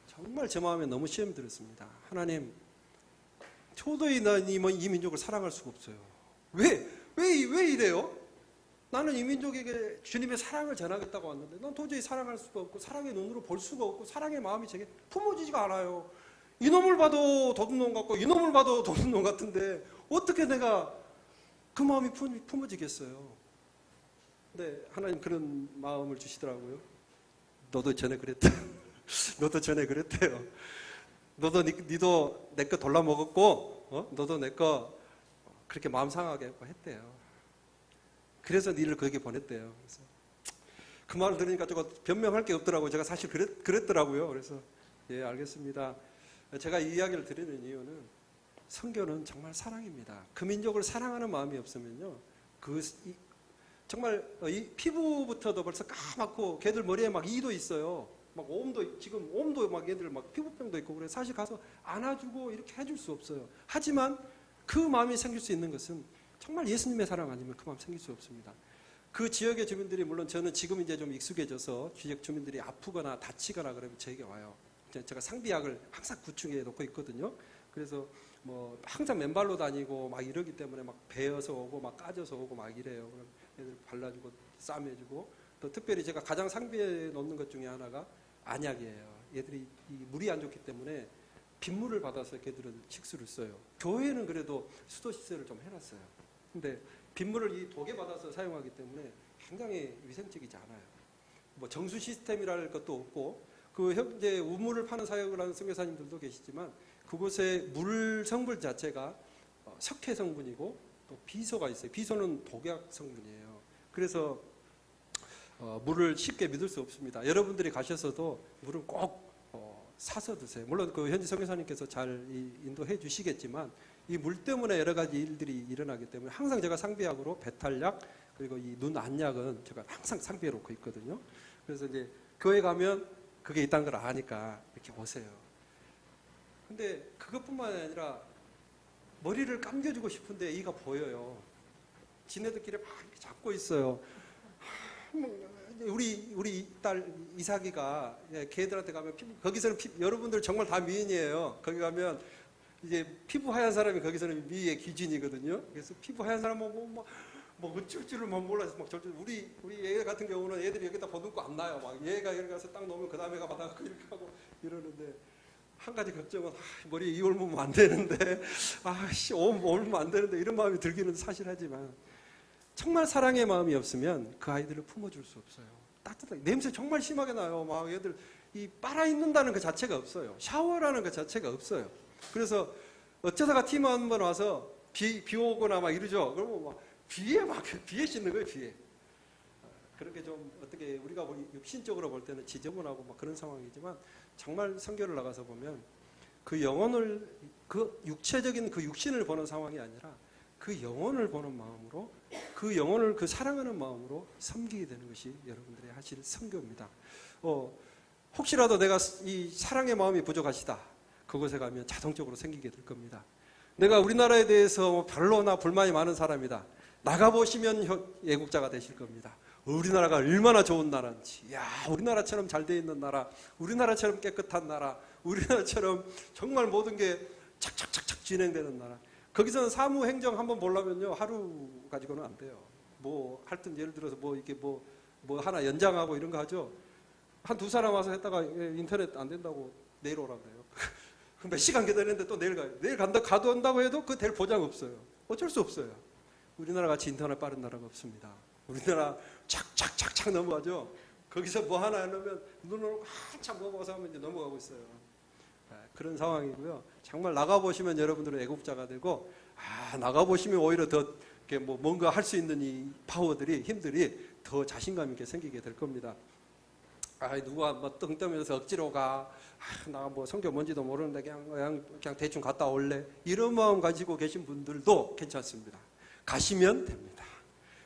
정말 제 마음에 너무 시험이 들었습니다. 하나님, 도저히 난 이 민족을 사랑할 수가 없어요. 왜 이래요? 나는 이 민족에게 주님의 사랑을 전하겠다고 왔는데 난 도저히 사랑할 수가 없고 사랑의 눈으로 볼 수가 없고 사랑의 마음이 제게 품어지지가 않아요. 이놈을 봐도 도둑놈 같고 이놈을 봐도 도둑놈 같은데 어떻게 내가 그 마음이 품어지겠어요? 근데 하나님 그런 마음을 주시더라고요. 너도 전에 그랬다. 너도 전에 그랬대요. 너도 니도 내 거 돌라 먹었고, 너도 내 거 그렇게 마음 상하게 했대요. 그래서 니를 거기 보냈대요. 그래서 그 말을 들으니까 조금 변명할 게 없더라고요. 제가 사실 그랬더라고요. 그래서 예, 알겠습니다. 제가 이 이야기를 드리는 이유는 선교는 정말 사랑입니다. 그 민족을 사랑하는 마음이 없으면요, 정말 이 피부부터도 벌써 까맣고 걔들 머리에 막 이도 있어요. 막 옴도 막 얘들 막 피부병도 있고 그래. 사실 가서 안아주고 이렇게 해줄 수 없어요. 하지만 그 마음이 생길 수 있는 것은 정말 예수님의 사랑 아니면 그 마음 생길 수 없습니다. 그 지역의 주민들이 물론 저는 지금 이제 좀 익숙해져서 지역 주민들이 아프거나 다치거나 그러면 제게 와요. 제가 상비약을 항상 구충해 놓고 있거든요. 그래서 뭐 항상 맨발로 다니고 막 이러기 때문에 막 베어서 오고 막 까져서 오고 막 이래요. 그럼 애들 발라주고 쌈해주고 또 특별히 제가 가장 상비해 놓는 것 중에 하나가 안약이에요. 얘들이 이 물이 안 좋기 때문에 빗물을 받아서 걔들은 식수를 써요. 교회는 그래도 수도 시설을 좀 해놨어요. 근데 빗물을 이 독에 받아서 사용하기 때문에 굉장히 위생적이지 않아요. 뭐 정수 시스템이랄 것도 없고 그 현재 우물을 파는 사역을 하는 선교사님들도 계시지만 그곳의 물 성분 자체가 석회 성분이고 또 비소가 있어요. 비소는 독약 성분이에요. 그래서 물을 쉽게 믿을 수 없습니다. 여러분들이 가셔서도 물은 꼭 사서 드세요. 물론 그 현지 선교사님께서 잘 인도해 주시겠지만 이 물 때문에 여러 가지 일들이 일어나기 때문에 항상 제가 상비약으로 배탈약 그리고 이 눈 안약은 제가 항상 상비해 놓고 있거든요. 그래서 이제 교회 가면 그게 있다는 걸 아니까 이렇게 오세요. 근데 그것뿐만 아니라 머리를 감겨주고 싶은데 이가 보여요. 지네들끼리 막 이렇게 잡고 있어요. 우리 딸 이삭이가 걔들한테 가면 거기서는 여러분들 정말 다 미인이에요. 거기 가면 이제 피부 하얀 사람이 거기서는 미의 기준이거든요. 그래서 피부 하얀 사람 보고 뭐 어쩔 줄을 몰라서 막 우리 얘 같은 경우는 애들이 여기다 보듬고 안 나요. 막 얘가 여기 가서 딱 놓으면 그 다음에 가 받아갖고 이렇게 하고 이러는데 한 가지 걱정은 머리에 이 옮으면 안 되는데 옮으면 안 되는데 이런 마음이 들기는 사실하지만 정말 사랑의 마음이 없으면 그 아이들을 품어줄 수 없어요. 따뜻하게 냄새 정말 심하게 나요. 막 얘들 이 빨아 입는다는 그 자체가 없어요. 샤워라는 그 자체가 없어요. 그래서 어쩌다가 팀 한 번 와서 비 오거나 막 이러죠. 그러면 막 비에 씻는 거예요. 비에. 그렇게 좀 어떻게 우리가 육신적으로 볼 때는 지저분하고 막 그런 상황이지만 정말 선교를 나가서 보면 그 영혼을 그 육체적인 그 육신을 보는 상황이 아니라 그 영혼을 보는 마음으로 그 영혼을 그 사랑하는 마음으로 섬기게 되는 것이 여러분들이 하실 선교입니다. 혹시라도 내가 이 사랑의 마음이 부족하시다. 그곳에 가면 자동적으로 생기게 될 겁니다. 내가 우리나라에 대해서 별로나 불만이 많은 사람이다. 나가보시면 애국자가 되실 겁니다. 우리나라가 얼마나 좋은 나라인지, 우리나라처럼 잘 돼 있는 나라, 우리나라처럼 깨끗한 나라, 우리나라처럼 정말 모든 게 착착착착 진행되는 나라. 거기서는 사무 행정 한번 보려면요 하루 가지고는 안 돼요. 뭐 하여튼 예를 들어서 이게 뭐 하나 연장하고 이런 거 하죠. 한 두 사람 와서 했다가 인터넷 안 된다고 내일 오란대요. 몇 시간 기다리는데 또 내일 가요. 내일 가도 한다고 해도 그 될 보장 없어요. 어쩔 수 없어요. 우리나라 같이 인터넷 빠른 나라가 없습니다. 우리나라 착착착착 넘어가죠. 거기서 뭐 하나 해놓으면 눈으로 한참 넘어가서 하면 이제 넘어가고 있어요. 그런 상황이고요. 정말 나가보시면 여러분들은 애국자가 되고 나가보시면 오히려 더 뭐 뭔가 할 수 있는 이 파워들이 힘들이 더 자신감 있게 생기게 될 겁니다. 누가 뭐 뜬 떠면서 억지로 가. 나 뭐 성경 뭔지도 모르는데 그냥 대충 갔다 올래. 이런 마음 가지고 계신 분들도 괜찮습니다. 가시면 됩니다.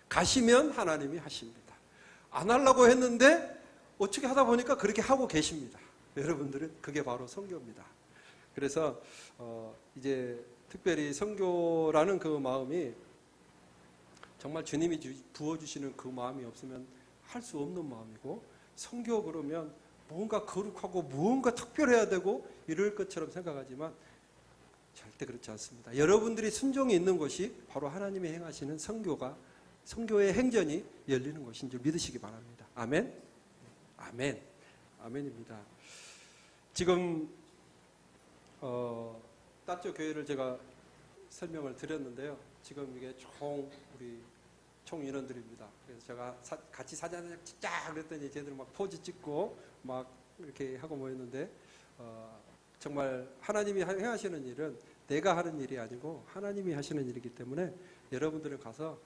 가시면 하나님이 하십니다. 안 하려고 했는데 어떻게 하다 보니까 그렇게 하고 계십니다. 여러분들은 그게 바로 선교입니다. 그래서 이제 특별히 선교라는 그 마음이 정말 주님이 부어주시는 그 마음이 없으면 할 수 없는 마음이고, 선교 그러면 뭔가 거룩하고 무언가 특별해야 되고 이럴 것처럼 생각하지만 절대 그렇지 않습니다. 여러분들이 순종이 있는 것이 바로 하나님이 행하시는 선교의 행전이 열리는 것인 줄 믿으시기 바랍니다. 아멘? 아멘. 아멘입니다. 지금 따뜻 교회를 제가 설명을 드렸는데요. 지금 이게 우리 총 인원들입니다. 그래서 제가 같이 사진 한 장 찍자 그랬더니 쟤들 막 포즈 찍고 막 이렇게 하고 모였는데, 정말 하나님이 행하시는 일은 내가 하는 일이 아니고 하나님이 하시는 일이기 때문에 여러분들은 가서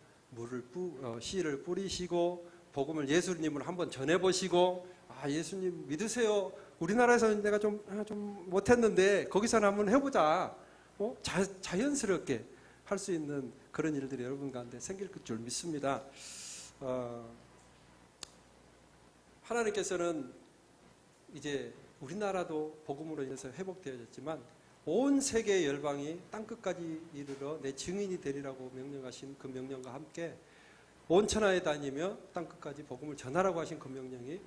씨를 뿌리시고 복음을 예수님을 한번 전해보시고, 예수님 믿으세요. 우리나라에서는 내가 좀 못했는데 거기서는 한번 해보자. 자연스럽게 할 수 있는 그런 일들이 여러분 가운데 생길 줄 믿습니다. 하나님께서는 이제 우리나라도 복음으로 인해서 회복되어졌지만 온 세계의 열방이 땅끝까지 이르러 내 증인이 되리라고 명령하신 그 명령과 함께 온 천하에 다니며 땅끝까지 복음을 전하라고 하신 그 명령이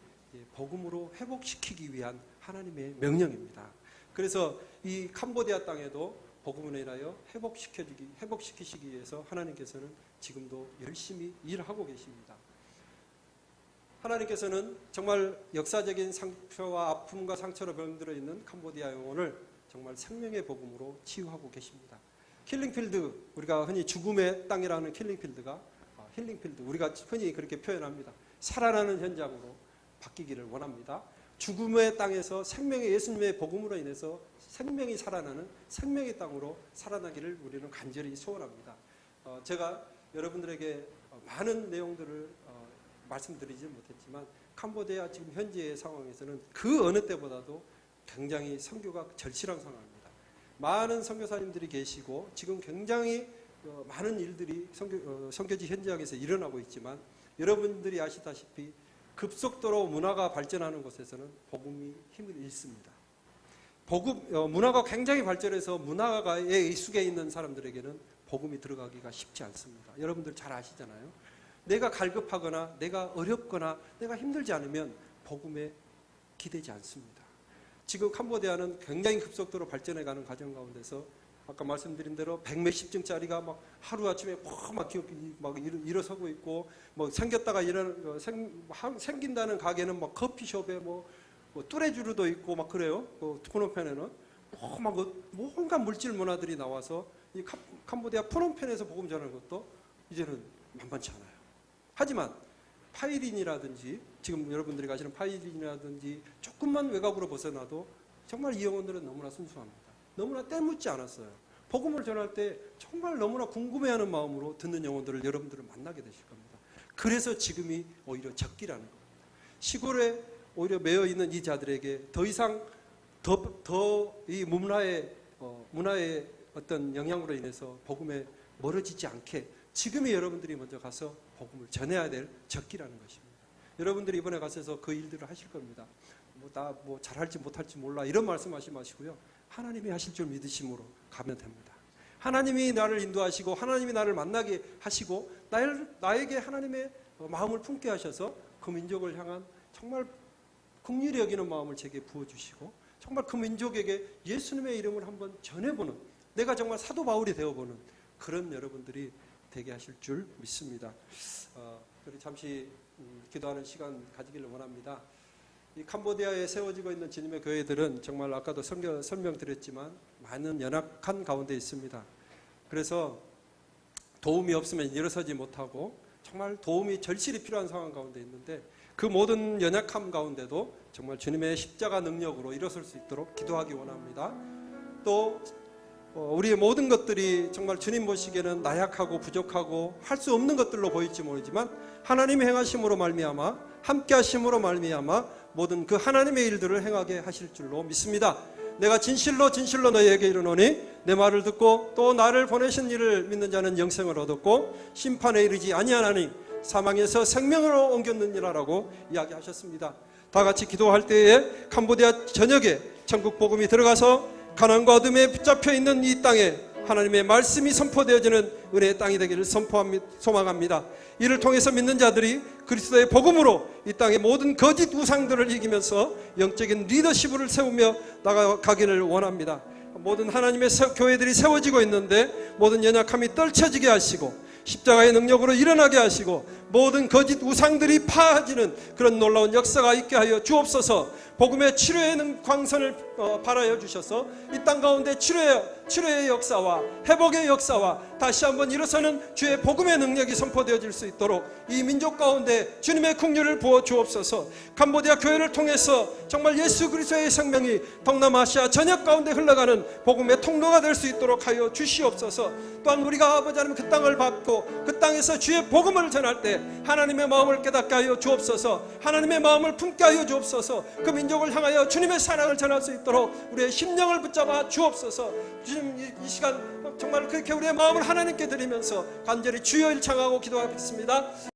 복음으로 회복시키기 위한 하나님의 명령입니다. 그래서 이 캄보디아 땅에도 복음을 인하여 회복시키시기 위해서 하나님께서는 지금도 열심히 일하고 계십니다. 하나님께서는 정말 역사적인 상처와 아픔과 상처로 병들어 있는 캄보디아 영혼을 정말 생명의 복음으로 치유하고 계십니다. 킬링필드, 우리가 흔히 죽음의 땅이라는 킬링필드가 힐링필드, 우리가 흔히 그렇게 표현합니다. 살아나는 현장으로 바뀌기를 원합니다. 죽음의 땅에서 생명의 예수님의 복음으로 인해서 생명이 살아나는 생명의 땅으로 살아나기를 우리는 간절히 소원합니다. 제가 여러분들에게 많은 내용들을 말씀드리지 못했지만 캄보디아 지금 현재의 상황에서는 그 어느 때보다도 굉장히 선교가 절실한 상황입니다. 많은 선교사님들이 계시고 지금 굉장히 많은 일들이 선교지 현장에서 일어나고 있지만 여러분들이 아시다시피 급속도로 문화가 발전하는 곳에서는 복음이 힘을 잃습니다. 문화가 굉장히 발전해서 문화에 익숙해 있는 사람들에게는 복음이 들어가기가 쉽지 않습니다. 여러분들 잘 아시잖아요. 내가 갈급하거나 내가 어렵거나 내가 힘들지 않으면 복음에 기대지 않습니다. 지금 캄보디아는 굉장히 급속도로 발전해가는 과정 가운데서 아까 말씀드린 대로 100몇십 층짜리가 막 하루아침에 막 일어서고 있고, 뭐 생겼다가 생긴다는 가게는 막 커피숍에 뭐 뚜레쥬르도 있고 막 그래요. 푸놈펜에는 막 온갖 물질 문화들이 나와서 이 캄보디아 푸놈펜에서 복음 전하는 것도 이제는 만만치 않아요. 하지만 파이린이라든지 지금 여러분들이 가시는 파이린이라든지 조금만 외곽으로 벗어나도 정말 이 영혼들은 너무나 순수합니다. 너무나 때묻지 않았어요. 복음을 전할 때 정말 너무나 궁금해하는 마음으로 듣는 영혼들을 여러분들은 만나게 되실 겁니다. 그래서 지금이 오히려 적기라는 겁니다. 시골에 오히려 매여 있는 이 자들에게 더 이상 이 문화의 어떤 영향으로 인해서 복음에 멀어지지 않게 지금이 여러분들이 먼저 가서 복음을 전해야 될 적기라는 것입니다. 여러분들이 이번에 가셔서 그 일들을 하실 겁니다. 나 잘할지 못할지 몰라 이런 말씀하지 마시고요. 하나님이 하실 줄 믿으심으로 가면 됩니다. 하나님이 나를 인도하시고 하나님이 나를 만나게 하시고 나에게 하나님의 마음을 품게 하셔서 그 민족을 향한 정말 긍휼히 여기는 마음을 제게 부어주시고 정말 그 민족에게 예수님의 이름을 한번 전해보는, 내가 정말 사도 바울이 되어보는 그런 여러분들이 되게 하실 줄 믿습니다. 우리 잠시 기도하는 시간 가지기를 원합니다. 이 캄보디아에 세워지고 있는 주님의 교회들은 정말 아까도 설명드렸지만 많은 연약한 가운데 있습니다. 그래서 도움이 없으면 일어서지 못하고 정말 도움이 절실히 필요한 상황 가운데 있는데 그 모든 연약함 가운데도 정말 주님의 십자가 능력으로 일어설 수 있도록 기도하기 원합니다. 또 우리의 모든 것들이 정말 주님 보시기에는 나약하고 부족하고 할 수 없는 것들로 보일지 모르지만 하나님의 행하심으로 말미암아 함께 하심으로 말미암아 모든 그 하나님의 일들을 행하게 하실 줄로 믿습니다. 내가 진실로 진실로 너희에게 이르노니 내 말을 듣고 또 나를 보내신 이를 믿는 자는 영생을 얻었고 심판에 이르지 아니하나니 사망에서 생명으로 옮겼느니라라고 이야기하셨습니다. 다 같이 기도할 때에 캄보디아 전역에 천국 복음이 들어가서 가난과 어둠에 붙잡혀 있는 이 땅에 하나님의 말씀이 선포되어지는 은혜의 땅이 되기를 소망합니다. 이를 통해서 믿는 자들이 그리스도의 복음으로 이 땅의 모든 거짓 우상들을 이기면서 영적인 리더십을 세우며 나아가기를 원합니다. 모든 하나님의 교회들이 세워지고 있는데 모든 연약함이 떨쳐지게 하시고 십자가의 능력으로 일어나게 하시고 모든 거짓 우상들이 파해지는 그런 놀라운 역사가 있게 하여 주옵소서. 복음의 치료의 광선을 발하여 주셔서 이 땅 가운데 치료의 역사와 회복의 역사와 다시 한번 일어서는 주의 복음의 능력이 선포되어질 수 있도록 이 민족 가운데 주님의 긍휼을 부어 주옵소서. 캄보디아 교회를 통해서 정말 예수 그리스도의 생명이 동남아시아 전역 가운데 흘러가는 복음의 통로가 될 수 있도록 하여 주시옵소서. 또한 우리가 아버지 하나님 그 땅을 밟고 그 땅에서 주의 복음을 전할 때 하나님의 마음을 깨닫게 하여 주옵소서. 하나님의 마음을 품게 하여 주옵소서. 그 민족을 향하여 주님의 사랑을 전할 수 있도록 우리의 심령을 붙잡아 주옵소서. 주님 이 시간 정말 그렇게 우리의 마음을 하나님께 드리면서 간절히 주여 일창하고 기도하겠습니다.